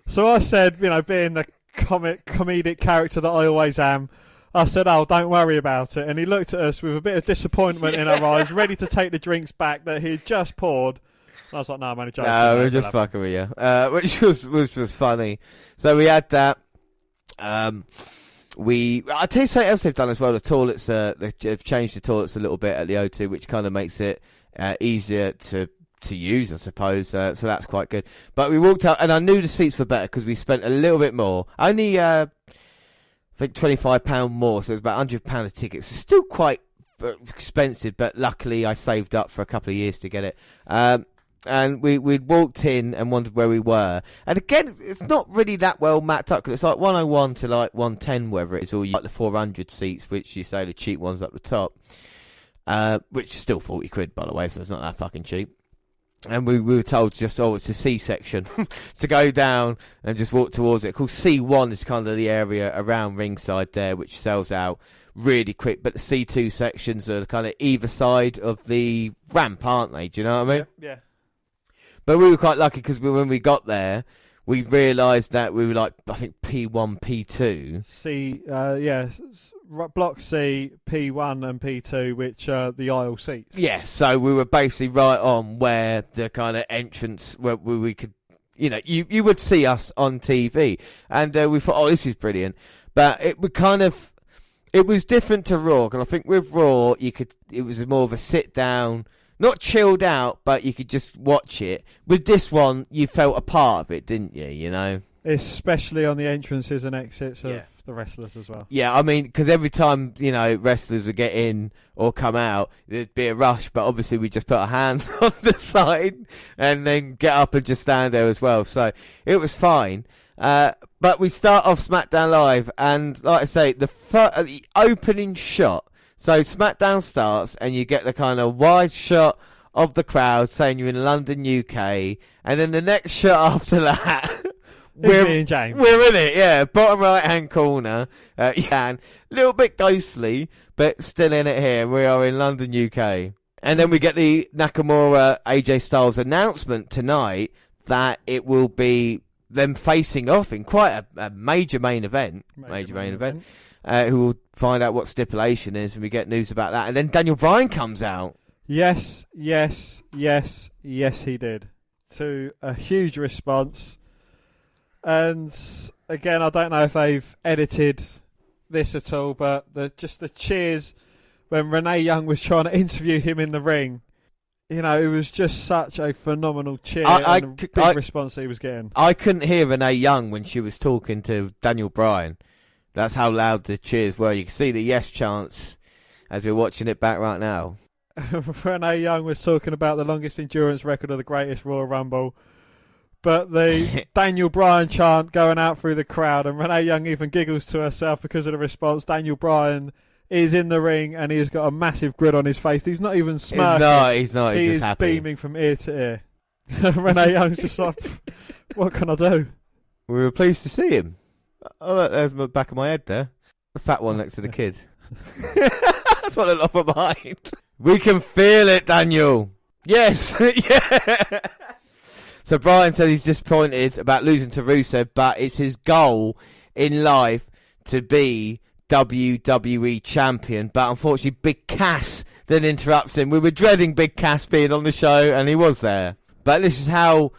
So I said, you know, being the comedic character that I always am, I said, oh, don't worry about it. And he looked at us with a bit of disappointment in our eyes, ready to take the drinks back that he had just poured. And I was like, no, I'm only joking. No, we're just fucking with you. Which was funny. So we had that. I'll tell you something else they've done as well. The toilets, they've changed the toilets a little bit at the O2, which kind of makes it easier to use, I suppose. So that's quite good. But we walked out, and I knew the seats were better because we spent a little bit more. Only, I think £25 more, so it was about £100 a ticket. So still quite expensive, but luckily I saved up for a couple of years to get it. And we'd walked in and wondered where we were. And again, it's not really that well mapped up, because it's like 101 to like 110, whether it's all like the 400 seats, which you say the cheap ones up the top, which is still 40 quid, by the way, so it's not that fucking cheap. And we were told just, it's a C section, to go down and just walk towards it. Of course, C1 is kind of the area around ringside there, which sells out really quick. But the C2 sections are kind of either side of the ramp, aren't they? Do you know what I mean? Yeah. But we were quite lucky, because when we got there, we realised that we were like, I think, P1, P2. Block C, P1 and P2, which are the aisle seats. Yeah, so we were basically right on where the kind of entrance, where we could, you know, you would see us on TV. And we thought, this is brilliant. But it was different to Raw, because I think with Raw, it was more of a sit down, not chilled out, but you could just watch it. With this one, you felt a part of it, didn't you, you know? Especially on the entrances and exits of the wrestlers as well. Yeah, I mean, because every time, you know, wrestlers would get in or come out, there'd be a rush, but obviously we just put our hands on the side and then get up and just stand there as well. So it was fine. But we start off SmackDown Live, and like I say, the opening shot. So SmackDown starts, and you get the kind of wide shot of the crowd saying you're in London, UK, and then the next shot after that... me and James. We're in it, yeah. Bottom right-hand corner. A little bit ghostly, but still in it here. We are in London, UK. And then we get the Nakamura AJ Styles announcement tonight that it will be them facing off in quite a major main event. Major main event. Who will find out what stipulation is, and we get news about that. And then Daniel Bryan comes out. Yes, he did. To a huge response. And again, I don't know if they've edited this at all, but the cheers when Renee Young was trying to interview him in the ring, you know, it was just such a phenomenal cheer and big response that he was getting. I couldn't hear Renee Young when she was talking to Daniel Bryan. That's how loud the cheers were. You can see the yes chants as we're watching it back right now. Renee Young was talking about the longest endurance record of the greatest Royal Rumble. But the Daniel Bryan chant going out through the crowd, and Renee Young even giggles to herself because of the response. Daniel Bryan is in the ring, and he has got a massive grin on his face. He's not even smirking. He's not. He's just happy. Beaming from ear to ear. Renee Young's just like, what can I do? We were pleased to see him. Oh, look, there's the back of my head there. The fat one next to the kid. That's what I love from behind. We can feel it, Daniel. Yes. Yeah. So Bryan said he's disappointed about losing to Rusev, but it's his goal in life to be WWE champion. But unfortunately, Big Cass then interrupts him. We were dreading Big Cass being on the show, and he was there. But this is how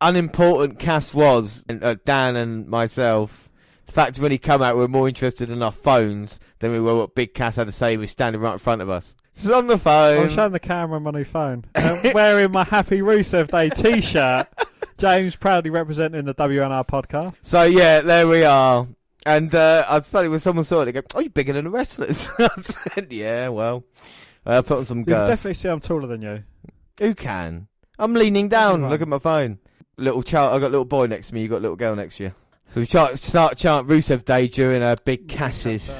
unimportant Cass was, Dan and myself. The fact when he come out, we were more interested in our phones than we were what Big Cass had to say. He was standing right in front of us. He's on the phone. I'm showing the camera on my new phone. I'm wearing my Happy Rusev Day t-shirt. James proudly representing the WNR podcast. So, yeah, there we are. And it's funny when someone saw it, they go, "Oh, you're bigger than the wrestlers." I said, "Yeah, well, put on some You can girth." definitely see I'm taller than you. Who can? I'm leaning down. Everyone. Look at my phone. Little child. I got a little boy next to me. You got a little girl next to you. So we start chanting Rusev Day during Big Cass's.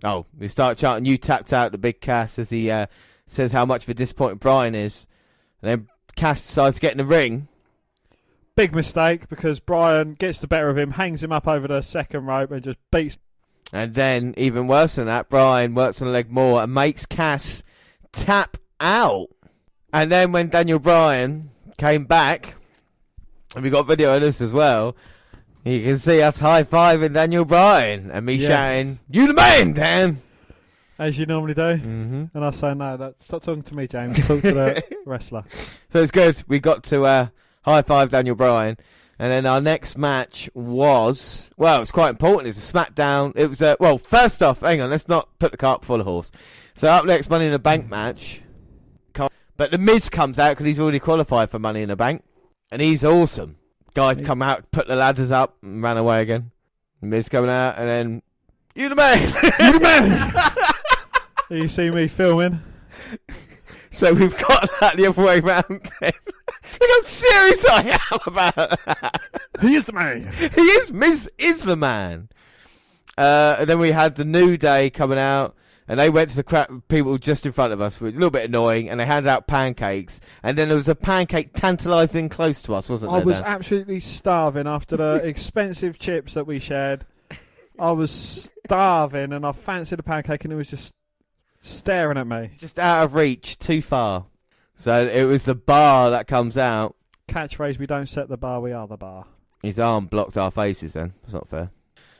Oh, we start chanting "You tapped out" the Big Cass as he says how much of a disappointed Brian is, and then Cass decides to get in the ring. Big mistake because Brian gets the better of him, hangs him up over the second rope, and just beats. And then, even worse than that, Brian works on the leg more and makes Cass tap out. And then when Daniel Bryan came back, and we got video of this as well, you can see us high-fiving Daniel Bryan and me shouting, "You the man, Dan!" As you normally do. Mm-hmm. And I say, no, stop talking to me, James. Talk to the wrestler. So it's good. We got to high-five Daniel Bryan. And then our next match was, well, it was quite important. It was a SmackDown. It was, well, first off, hang on, let's not put the cart before the horse. So up next, Money in the Bank match. But The Miz comes out because he's already qualified for Money in the Bank. And he's awesome. Guys come out, put the ladders up, and ran away again. Miz coming out, and then, "You the man!" "You the man!" You see me filming? So we've got that the other way round. Look how serious I am about that. He is the man. He is. Miz is the man. And then we had the New Day coming out, and they went to the people just in front of us, which was a little bit annoying, and they handed out pancakes. And then there was a pancake tantalising close to us, wasn't there? I was Dan? absolutely starving after the expensive chips that we shared. I was starving, and I fancied a pancake, and it was just staring at me. Just out of reach, too far. So it was the bar that comes out. Catchphrase, we don't set the bar, we are the bar. His arm blocked our faces then. That's not fair.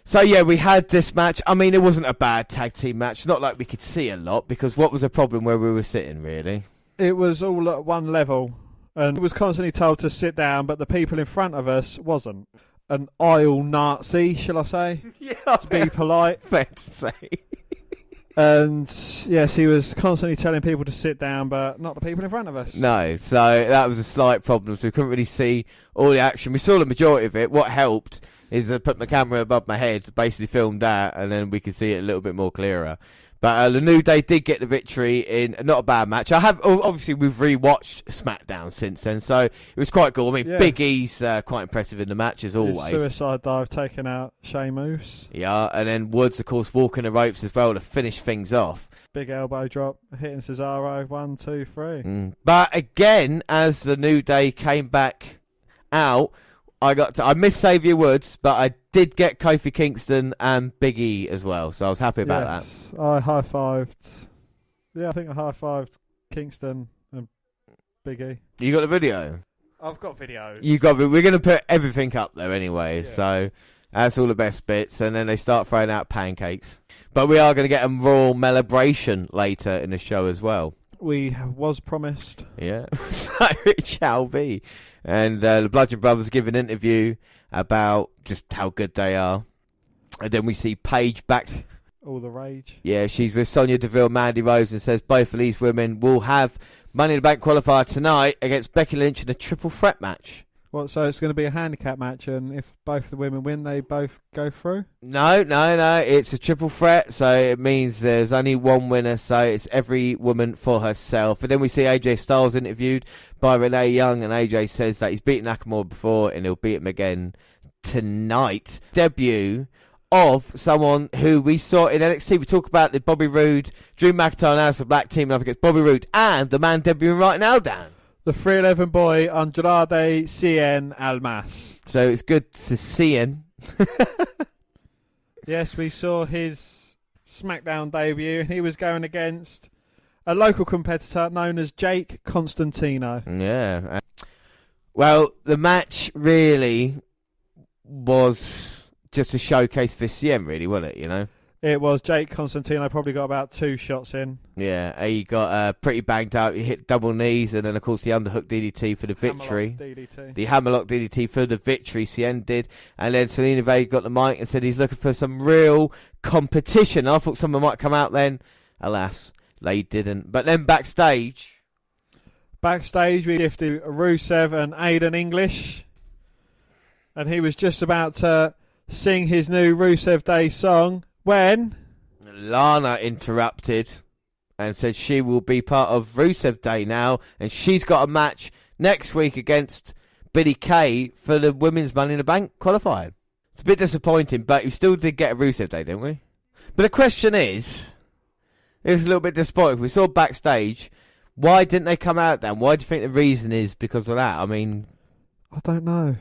So yeah, we had this match. I mean, it wasn't a bad tag team match. Not like we could see a lot, because what was the problem where we were sitting, really? It was all at one level, and it was constantly told to sit down, but the people in front of us wasn't. An aisle Nazi, shall I say? Yeah, to be polite. Fair to say. And yes, he was constantly telling people to sit down, but not the people in front of us. No, so that was a slight problem. So we couldn't really see all the action. We saw the majority of it. What helped is I put my camera above my head, basically filmed that, and then we could see it a little bit more clearer. But the New Day did get the victory in not a bad match. Obviously we've rewatched SmackDown since then, so it was quite cool. I mean, Big E's quite impressive in the match as always. His suicide dive taking out Sheamus. Yeah, and then Woods, of course, walking the ropes as well to finish things off. Big elbow drop, hitting Cesaro. 1, 2, 3. But again, as the New Day came back out, I missed Xavier Woods, but I did get Kofi Kingston and Big E as well, so I was happy about that. I high-fived. Yeah, I think I high-fived Kingston and Big E. You got the video? I've got video. We're going to put everything up there anyway, so that's all the best bits, and then they start throwing out pancakes. But we are going to get a Raw Melibration later in the show as well. We was promised. Yeah, so it shall be. And the Bludgeon Brothers give an interview about just how good they are. And then we see Paige back. All the rage. Yeah, she's with Sonya Deville, Mandy Rose, and says both of these women will have Money in the Bank qualifier tonight against Becky Lynch in a triple threat match. What? So it's going to be a handicap match, and if both the women win, they both go through? No. It's a triple threat, so it means there's only one winner, so it's every woman for herself. And then we see AJ Styles interviewed by Renee Young, and AJ says that he's beaten Nakamura before, and he'll beat him again tonight. Debut of someone who we saw in NXT. We talk about the Bobby Roode, Drew McIntyre, and Alistair Black teaming up against Bobby Roode, and the man debuting right now, Dan. The 311 boy, Andrade Cien Almas. So it's good to see him. Yes, we saw his SmackDown debut. He was going against a local competitor known as Jake Constantino. Yeah. Well, the match really was just a showcase for CM, really, wasn't it, you know? It was. Jake Constantino probably got about 2 shots in. Yeah, he got pretty banged out. He hit double knees, and then, of course, the underhook DDT for the victory. The hammerlock DDT for the victory, CN did. And then Selena Vega got the mic and said he's looking for some real competition. I thought someone might come out then. Alas, they didn't. But then backstage, we gifted Rusev and Aiden English. And he was just about to sing his new Rusev Day song when Lana interrupted and said she will be part of Rusev Day now, and she's got a match next week against Billie Kay for the Women's Money in the Bank qualifier. It's a bit disappointing, but we still did get a Rusev Day, didn't we? But the question is, it was a little bit disappointing. We saw backstage, why didn't they come out then? Why do you think the reason is because of that? I mean, I don't know.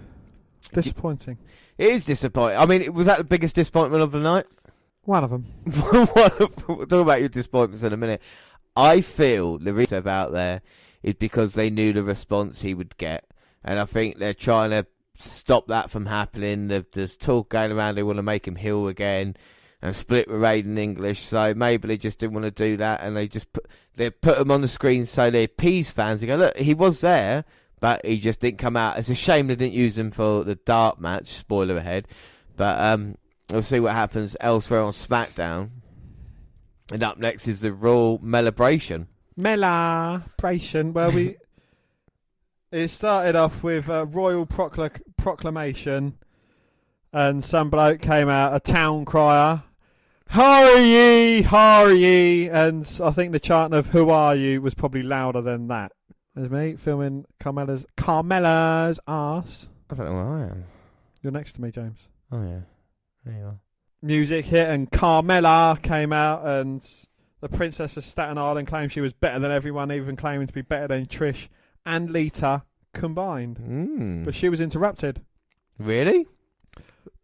Disappointing. It is disappointing. I mean, was that the biggest disappointment of the night? One of them. We'll talk about your disappointments in a minute. I feel the reason they're out there is because they knew the response he would get. And I think they're trying to stop that from happening. There's talk going around they want to make him heel again and split with Raiden English. So maybe they just didn't want to do that, and they put him on the screen so they appease fans. They go, look, he was there, but he just didn't come out. It's a shame they didn't use him for the Dart match. Spoiler ahead. But we'll see what happens elsewhere on SmackDown. And up next is the Raw Melibration. Melibration. Well, it started off with a royal proclamation, and some bloke came out, a town crier, "Hurry ye!" And I think the chant of "Who are you?" was probably louder than that. There's me filming Carmella's ass. I don't know where I am. You're next to me, James. Oh, yeah. There you are. Music hit, and Carmella came out, and the Princess of Staten Island claimed she was better than everyone, even claiming to be better than Trish and Lita combined. But she was interrupted. Really?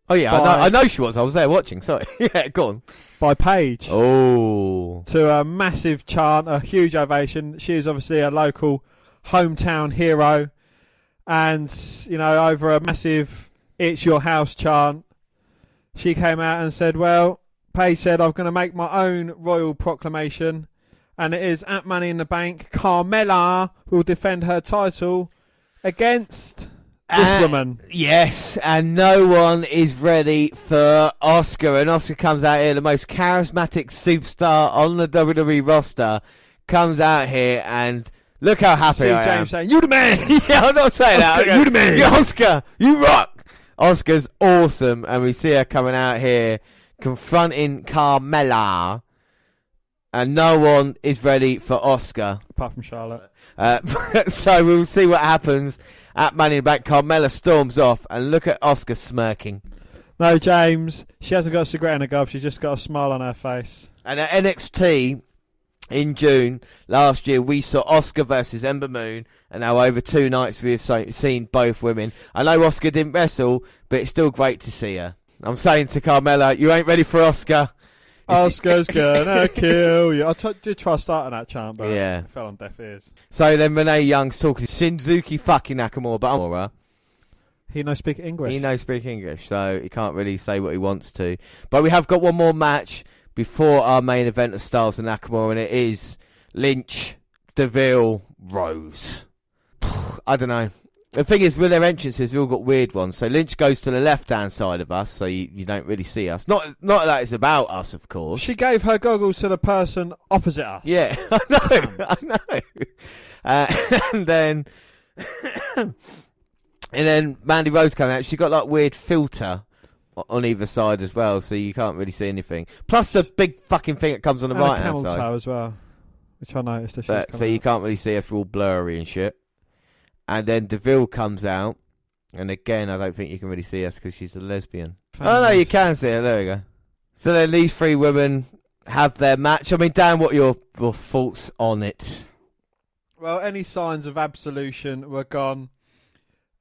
Oh, yeah, I know she was. I was there watching. Sorry. Yeah, go on. By Paige. Oh. To a massive chant, a huge ovation. She is obviously a local hometown hero. And, you know, over a massive "It's Your House" chant, she came out and said, well, Paige said, I'm going to make my own royal proclamation. And it is at Money in the Bank, Carmella will defend her title against this woman. Yes, and no one is ready for Asuka. And Asuka comes out here, the most charismatic superstar on the WWE roster, comes out here and look how happy I am. James saying, "You the man!" Yeah, I'm not saying Asuka, that. you the man. Yeah, Asuka, you rock. Asuka's awesome, and we see her coming out here confronting Carmella, and no one is ready for Asuka. Apart from Charlotte. So we'll see what happens at Money in the Bank. Carmella storms off, and look at Asuka smirking. No, James, she hasn't got a cigarette in her gob, she's just got a smile on her face. And at NXT in June last year, we saw Asuka versus Ember Moon, and now over 2 nights we've seen both women. I know Asuka didn't wrestle, but it's still great to see her. I'm saying to Carmella, you ain't ready for Asuka. Asuka's gonna kill you. I did try starting that chant, but yeah, it fell on deaf ears. So then Renee Young's talking to Shinzuki fucking Nakamura, but Nakamura, he knows speak English. He knows speak English, so he can't really say what he wants to. But we have got one more match before our main event of Styles and Nakamura, and it is Lynch, Deville, Rose. I don't know. The thing is, with their entrances, we've all got weird ones. So Lynch goes to the left-hand side of us, so you don't really see us. Not that it's about us, of course. She gave her goggles to the person opposite us. Yeah, I know. And then... and then Mandy Rose coming out. She got like weird filter on either side as well, so you can't really see anything. Plus the big fucking thing that comes on the right-hand side. Camel toe as well, which I noticed. So you can't really see us, we're all blurry and shit. And then Deville comes out, and again, I don't think you can really see us because she's a lesbian. Oh, no, you can see her. There we go. So then these 3 women have their match. I mean, Dan, what are your thoughts on it? Well, any signs of absolution were gone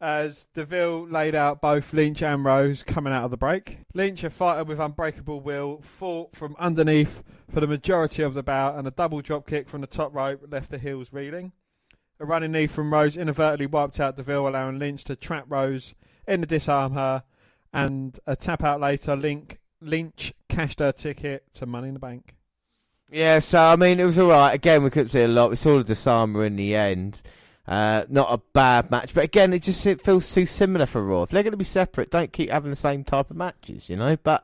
as Deville laid out both Lynch and Rose coming out of the break. Lynch, a fighter with unbreakable will, fought from underneath for the majority of the bout, and a double drop kick from the top rope left the heels reeling. A running knee from Rose inadvertently wiped out Deville, allowing Lynch to trap Rose in to disarm her, and a tap out later, Lynch cashed her ticket to Money in the Bank. Yeah, so I mean, it was alright. Again, we couldn't see a lot. We saw the disarmer in the end. Not a bad match, but again, it feels too similar for Raw. If they're going to be separate, don't keep having the same type of matches, you know. But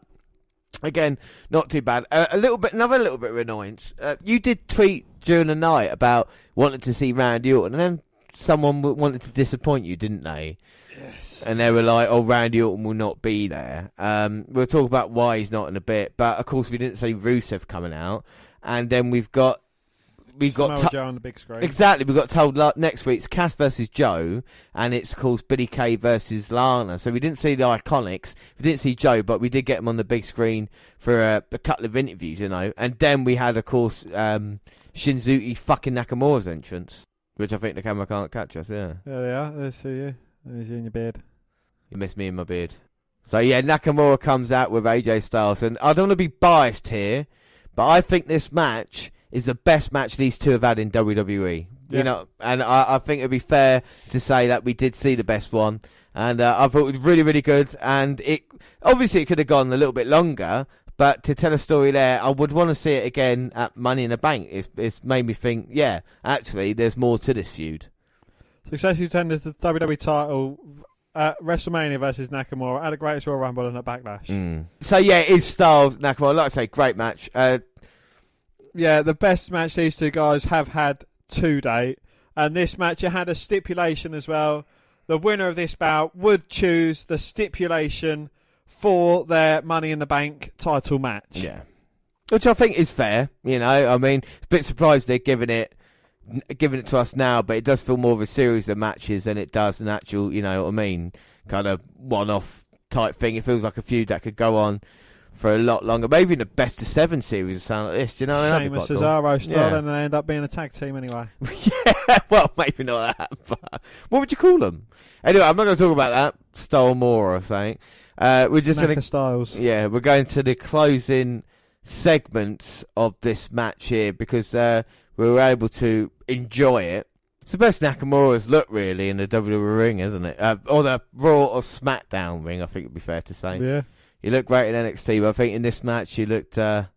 again, not too bad. Another little bit of annoyance. You did tweet during the night about wanting to see Randy Orton, and then someone wanted to disappoint you, didn't they? Yes. And they were like, "Oh, Randy Orton will not be there." We'll talk about why he's not in a bit, but of course we didn't see Rusev coming out, and then we got Samoa Joe on the big screen. Exactly, we got told next week's Cass versus Joe, and it's of course Billie Kay versus Lana. So we didn't see the Iconics, we didn't see Joe, but we did get him on the big screen for a couple of interviews, you know. And then we had, of course, Shinsuke fucking Nakamura's entrance, which I think the camera can't catch us. Yeah, There they are. There's you. There's you in your beard. you missed me in my beard. So yeah, Nakamura comes out with AJ Styles, and I don't want to be biased here, but I think this match is the best match these two have had in WWE. Yeah. You know, and I think it'd be fair to say that we did see the best one, and I thought it was really, really good. And it could have gone a little bit longer, but to tell a story there, I would want to see it again at Money in the Bank. It's made me think, yeah, actually, there's more to this feud. Successfully defended the WWE title at WrestleMania versus Nakamura at the Greatest Royal Rumble and at Backlash. So yeah, it is Styles Nakamura. Like I say, great match. Yeah, the best match these two guys have had to date. And this match, it had a stipulation as well. The winner of this bout would choose the stipulation for their Money in the Bank title match. Yeah, which I think is fair. You know, I mean, it's a bit surprised they're giving it to us now, but it does feel more of a series of matches than it does an actual, you know what I mean, kind of one-off type thing. It feels like a feud that could go on for a lot longer. Maybe in the best of 7 series or something like this. Do you know? Sheamus Cesaro style, and they end up being a tag team anyway. Yeah, well, maybe not that. But what would you call them? Anyway, I'm not going to talk about that. Style more or something. We're just going to Styles. Yeah, we're going to the closing segments of this match here because we were able to enjoy it. It's the best Nakamura's look, really, in the WWE ring, isn't it? Or the Raw or SmackDown ring, I think it'd be fair to say. Yeah. He looked great in NXT, but I think in this match he looked better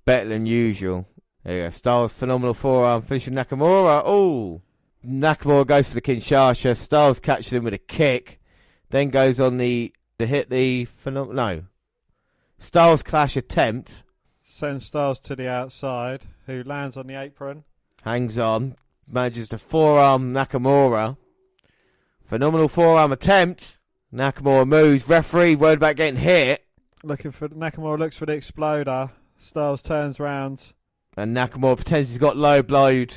than usual. There you go. Styles, phenomenal forearm, finishing Nakamura. Oh! Nakamura goes for the Kinshasa. Styles catches him with a kick. Then goes on to hit the Styles Clash attempt. Sends Styles to the outside, who lands on the apron. Hangs on. Manages to forearm Nakamura. Phenomenal forearm attempt. Nakamura moves. Referee worried about getting hit. Nakamura looks for the exploder. Styles turns round. And Nakamura pretends he's got low blowed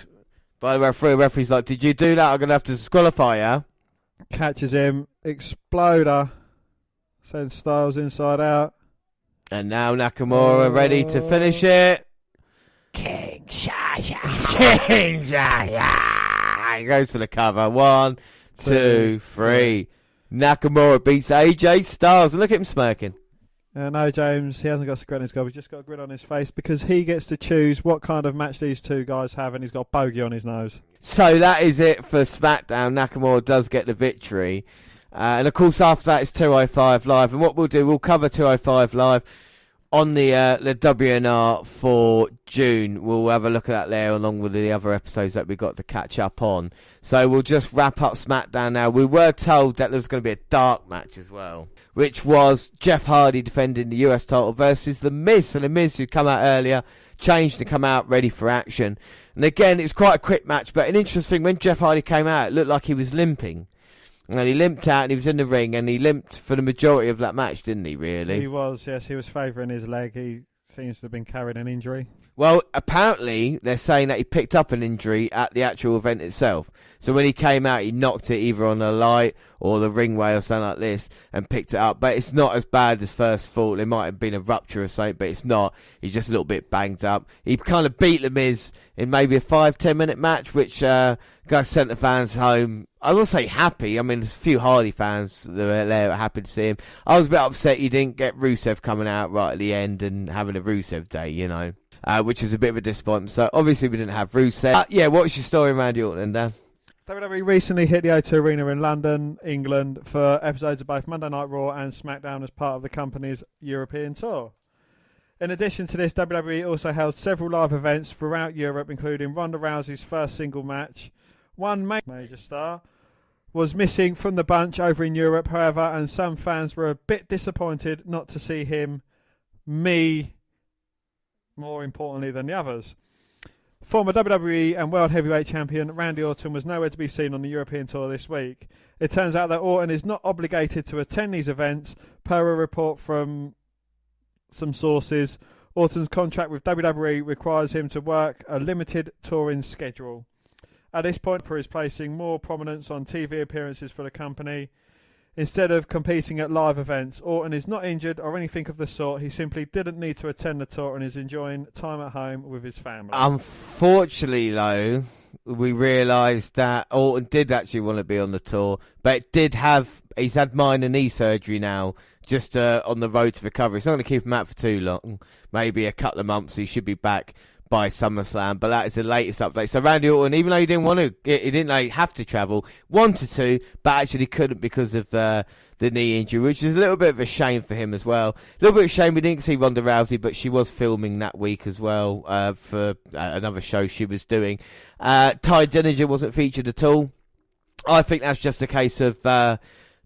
by the referee. Referee's like, "Did you do that? I'm going to have to disqualify you." Catches him. Exploder. Sends Styles inside out. And now Nakamura ready to finish it. Kinshasa. He goes for the cover. 1, 2, 3. Nakamura beats AJ Styles. And look at him smirking. No, James, he hasn't got a grin on his gob. He's just got a grin on his face because he gets to choose what kind of match these two guys have, and he's got a bogey on his nose. So that is it for SmackDown. Nakamura does get the victory. And of course, after that, it's 205 Live. And what we'll do, we'll cover 205 Live on the WNR for June. We'll have a look at that there along with the other episodes that we got to catch up on. So we'll just wrap up SmackDown now. We were told that there was going to be a dark match as well, which was Jeff Hardy defending the US title versus The Miz. So The Miz, who'd come out earlier, changed to come out ready for action. And again, it's quite a quick match, but an interesting, when Jeff Hardy came out, it looked like he was limping. And he limped out and he was in the ring and he limped for the majority of that match, didn't he, really? He was, yes. He was favouring his leg. He seems to have been carrying an injury. Well, apparently they're saying that he picked up an injury at the actual event itself. So when he came out, he knocked it either on the light or the ringway or something like this and picked it up. But it's not as bad as first thought. There might have been a rupture or something, but it's not. He's just a little bit banged up. He kind of beat The Miz in maybe a 5-10 minute match, which sent the fans home. I will say happy. I mean, there's a few Hardy fans that were there happy to see him. I was a bit upset you didn't get Rusev coming out right at the end and having a Rusev day, you know, which is a bit of a disappointment. So obviously we didn't have Rusev. Yeah, what's your story, Randy Orton, Dan? WWE recently hit the O2 Arena in London, England, for episodes of both Monday Night Raw and SmackDown as part of the company's European Tour. In addition to this, WWE also held several live events throughout Europe, including Ronda Rousey's first single match. One major star was missing from the bunch over in Europe, however, and some fans were a bit disappointed not to see him, more importantly than the others. Former WWE and World Heavyweight Champion Randy Orton was nowhere to be seen on the European Tour this week. It turns out that Orton is not obligated to attend these events, per a report from some sources. Orton's contract with WWE requires him to work a limited touring schedule. At this point, he is placing more prominence on TV appearances for the company. Instead of competing at live events, Orton is not injured or anything of the sort. He simply didn't need to attend the tour and is enjoying time at home with his family. Unfortunately, though, we realised that Orton did actually want to be on the tour, but he's had minor knee surgery now, just on the road to recovery. It's not going to keep him out for too long, maybe a couple of months. He should be back by SummerSlam, but that is the latest update. So Randy Orton, even though he didn't have to travel, wanted to, but actually couldn't because of the knee injury, which is a little bit of a shame for him as well. A little bit of a shame we didn't see Ronda Rousey, but she was filming that week as well for another show she was doing. Ty Dillinger wasn't featured at all. I think that's just a case of not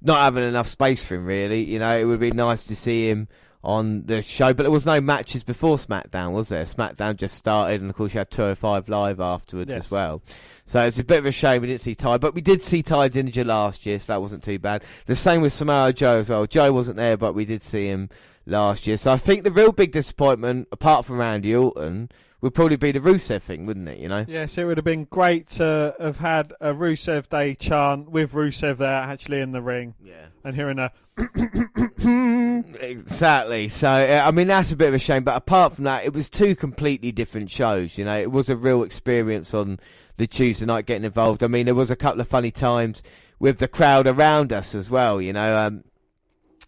having enough space for him, really. You know, it would be nice to see him on the show, but there was no matches before SmackDown, was there? SmackDown just started, and of course you had 205 Live afterwards as well. So it's a bit of a shame we didn't see Ty, but we did see Ty Dillinger last year, so that wasn't too bad. The same with Samoa Joe as well. Joe wasn't there, but we did see him last year. So I think the real big disappointment, apart from Randy Orton, would probably be the Rusev thing, wouldn't it, you know? Yes, it would have been great to have had a Rusev Day chant with Rusev there actually in the ring. Yeah. And hearing a... Exactly. So, I mean, that's a bit of a shame. But apart from that, it was two completely different shows, you know? It was a real experience on the Tuesday night getting involved. I mean, there was a couple of funny times with the crowd around us as well, you know?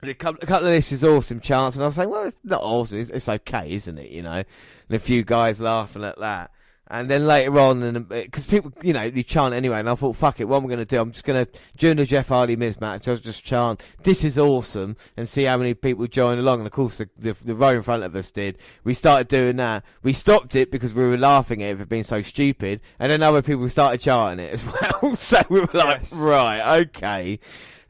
A couple of this is awesome chants, and I was like, well, it's not awesome, it's okay, isn't it, you know? And a few guys laughing at that. And then later on, because people, you know, you chant anyway, and I thought, fuck it, what am I going to do? I'm just going to, during the Jeff Hardy Miz match, I'll just chant, this is awesome, and see how many people join along. And of course, the row in front of us did. We started doing that. We stopped it because we were laughing at it for being so stupid, and then other people started chanting it as well. So we were like, right, okay.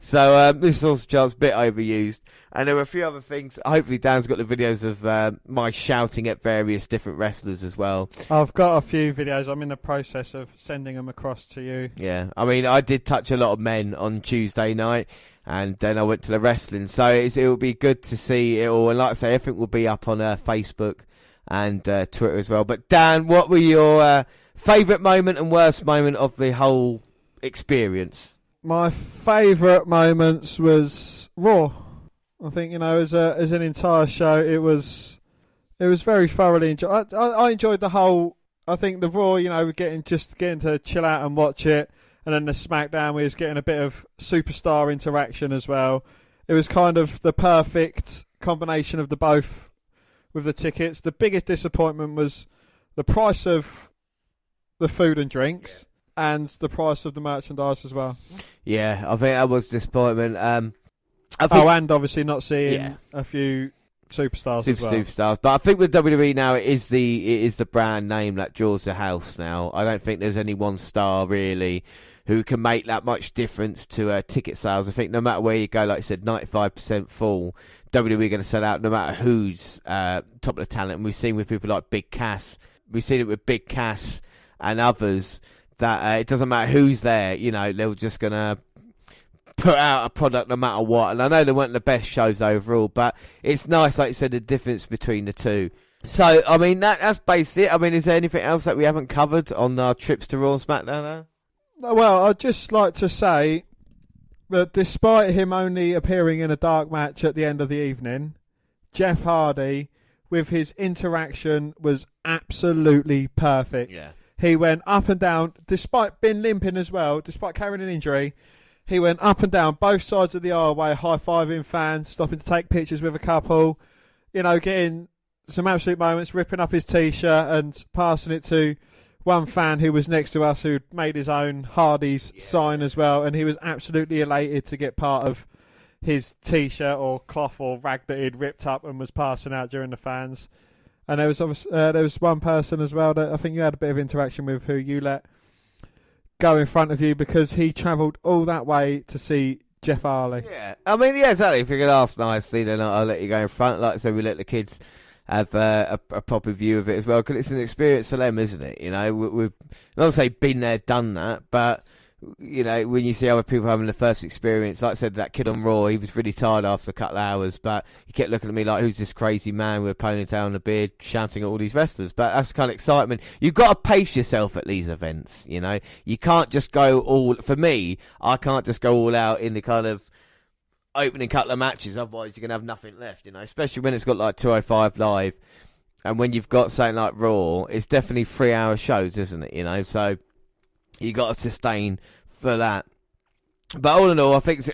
So this also chant's a bit overused. And there were a few other things. Hopefully Dan's got the videos of my shouting at various different wrestlers as well. I've got a few videos. I'm in the process of sending them across to you. Yeah, I mean, I did touch a lot of men on Tuesday night, and then I went to the wrestling. So it'll be good to see it all. And like I say, everything will be up on Facebook and Twitter as well. But Dan, what were your favourite moment and worst moment of the whole experience? My favourite moments was Raw. I think, you know, as an entire show, it was very thoroughly enjoyed. I enjoyed the whole. I think the Raw, you know, getting to chill out and watch it, and then the SmackDown, we was getting a bit of superstar interaction as well. It was kind of the perfect combination of the both with the tickets. The biggest disappointment was the price of the food and drinks and the price of the merchandise as well. Yeah, I think that was disappointment. And obviously not seeing a few superstars as well. Superstars. But I think with WWE now, it is the brand name that draws the house now. I don't think there's any one star really who can make that much difference to ticket sales. I think no matter where you go, like I said, 95% full, WWE are going to sell out no matter who's top of the talent. And we've seen with people like Big Cass. We've seen it with Big Cass and others that it doesn't matter who's there. You know, they're just going to put out a product no matter what. And I know they weren't the best shows overall, but it's nice, like you said, the difference between the two. So, I mean, that's basically it. I mean, is there anything else that we haven't covered on our trips to Raw and SmackDown now? Well, I'd just like to say that despite him only appearing in a dark match at the end of the evening, Jeff Hardy, with his interaction, was absolutely perfect. Yeah. He went up and down, despite being limping as well, despite carrying an injury. He went up and down both sides of the aisleway, high-fiving fans, stopping to take pictures with a couple, you know, getting some absolute moments, ripping up his T-shirt and passing it to one fan who was next to us who'd made his own Hardy's sign as well, and he was absolutely elated to get part of his T-shirt or cloth or rag that he'd ripped up and was passing out during the fans. And there was one person as well that I think you had a bit of interaction with who you let go in front of you because he travelled all that way to see Jeff Hardy. Yeah, I mean, yeah, exactly. If you could ask nicely, then I'll let you go in front. Like I said, we let the kids have a proper view of it as well, because it's an experience for them, isn't it? You know, we've not say been there, done that, but you know, when you see other people having the first experience, like I said, that kid on Raw, he was really tired after a couple of hours, but he kept looking at me like, who's this crazy man with a ponytail and a beard shouting at all these wrestlers? But that's the kind of excitement. You've got to pace yourself at these events, you know? You can't just go all, for me, I can't just go all out in the kind of opening couple of matches, otherwise you're going to have nothing left, you know? Especially when it's got like 205 Live, and when you've got something like Raw, it's definitely 3-hour shows, isn't it, you know? So you got to sustain for that. But all in all, I think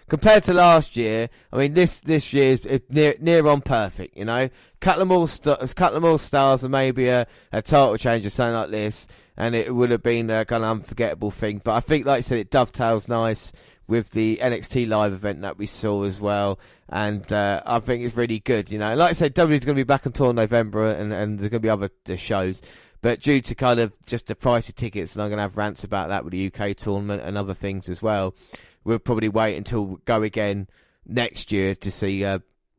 compared to last year, I mean, this year is near on perfect, you know. Cut them all stars and maybe a title change or something like this, and it would have been a kind of unforgettable thing. But I think, like I said, it dovetails nice with the NXT live event that we saw as well, and I think it's really good, you know. Like I said, WWE's going to be back on tour in November, and there's going to be other shows. But due to kind of just the price of tickets, and I'm going to have rants about that with the UK tournament and other things as well, we'll probably wait until we go again next year to see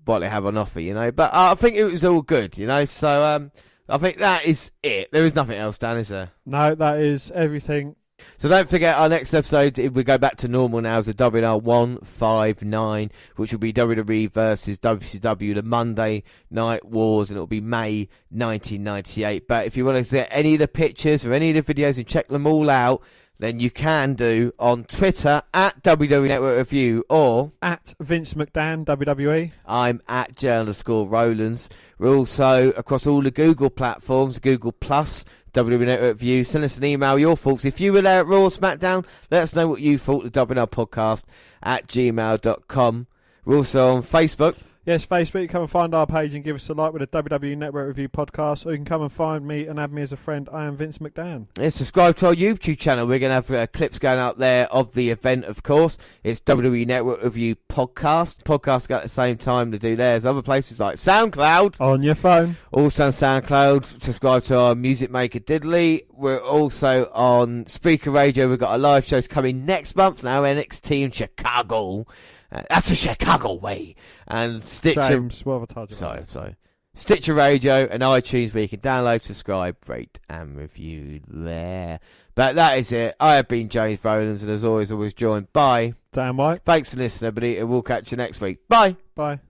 what they have on offer, you know. But I think it was all good, you know. So I think that is it. There is nothing else, Dan, is there? No, that is everything. So don't forget, our next episode, if we go back to normal now, is a WNR 159, which will be WWE versus WCW, the Monday Night Wars, and it'll be May 1998. But if you want to get any of the pictures or any of the videos and check them all out, then you can do on Twitter at WWE Network Review or at Vince McDan WWE. I'm at J_Rowlands. We're also across all the Google platforms, Google Plus, WWE Network Review. Send us an email, your thoughts. If you were there at Raw or SmackDown, let us know what you thought. The WNR Podcast at gmail.com. We're also on Facebook. Yes, Facebook. You come and find our page and give us a like with the WWE Network Review podcast, or you can come and find me and add me as a friend. I am Vince McDan. Yeah, subscribe to our YouTube channel. We're going to have clips going out there of the event, of course. It's WWE Network Review Podcast. Podcasts got the same time to do there. There's other places like SoundCloud. On your phone. Also on SoundCloud. Subscribe to our Music Maker Diddly. We're also on Speaker Radio. We've got our live shows coming next month now. NXT in Chicago. That's the Chicago way. And Stitcher. James, what have I told you? Sorry. Stitcher Radio and iTunes, where you can download, subscribe, rate, and review there. But that is it. I have been James Rowlands, and as always joined by Dan White. Thanks for listening, everybody, and we'll catch you next week. Bye. Bye.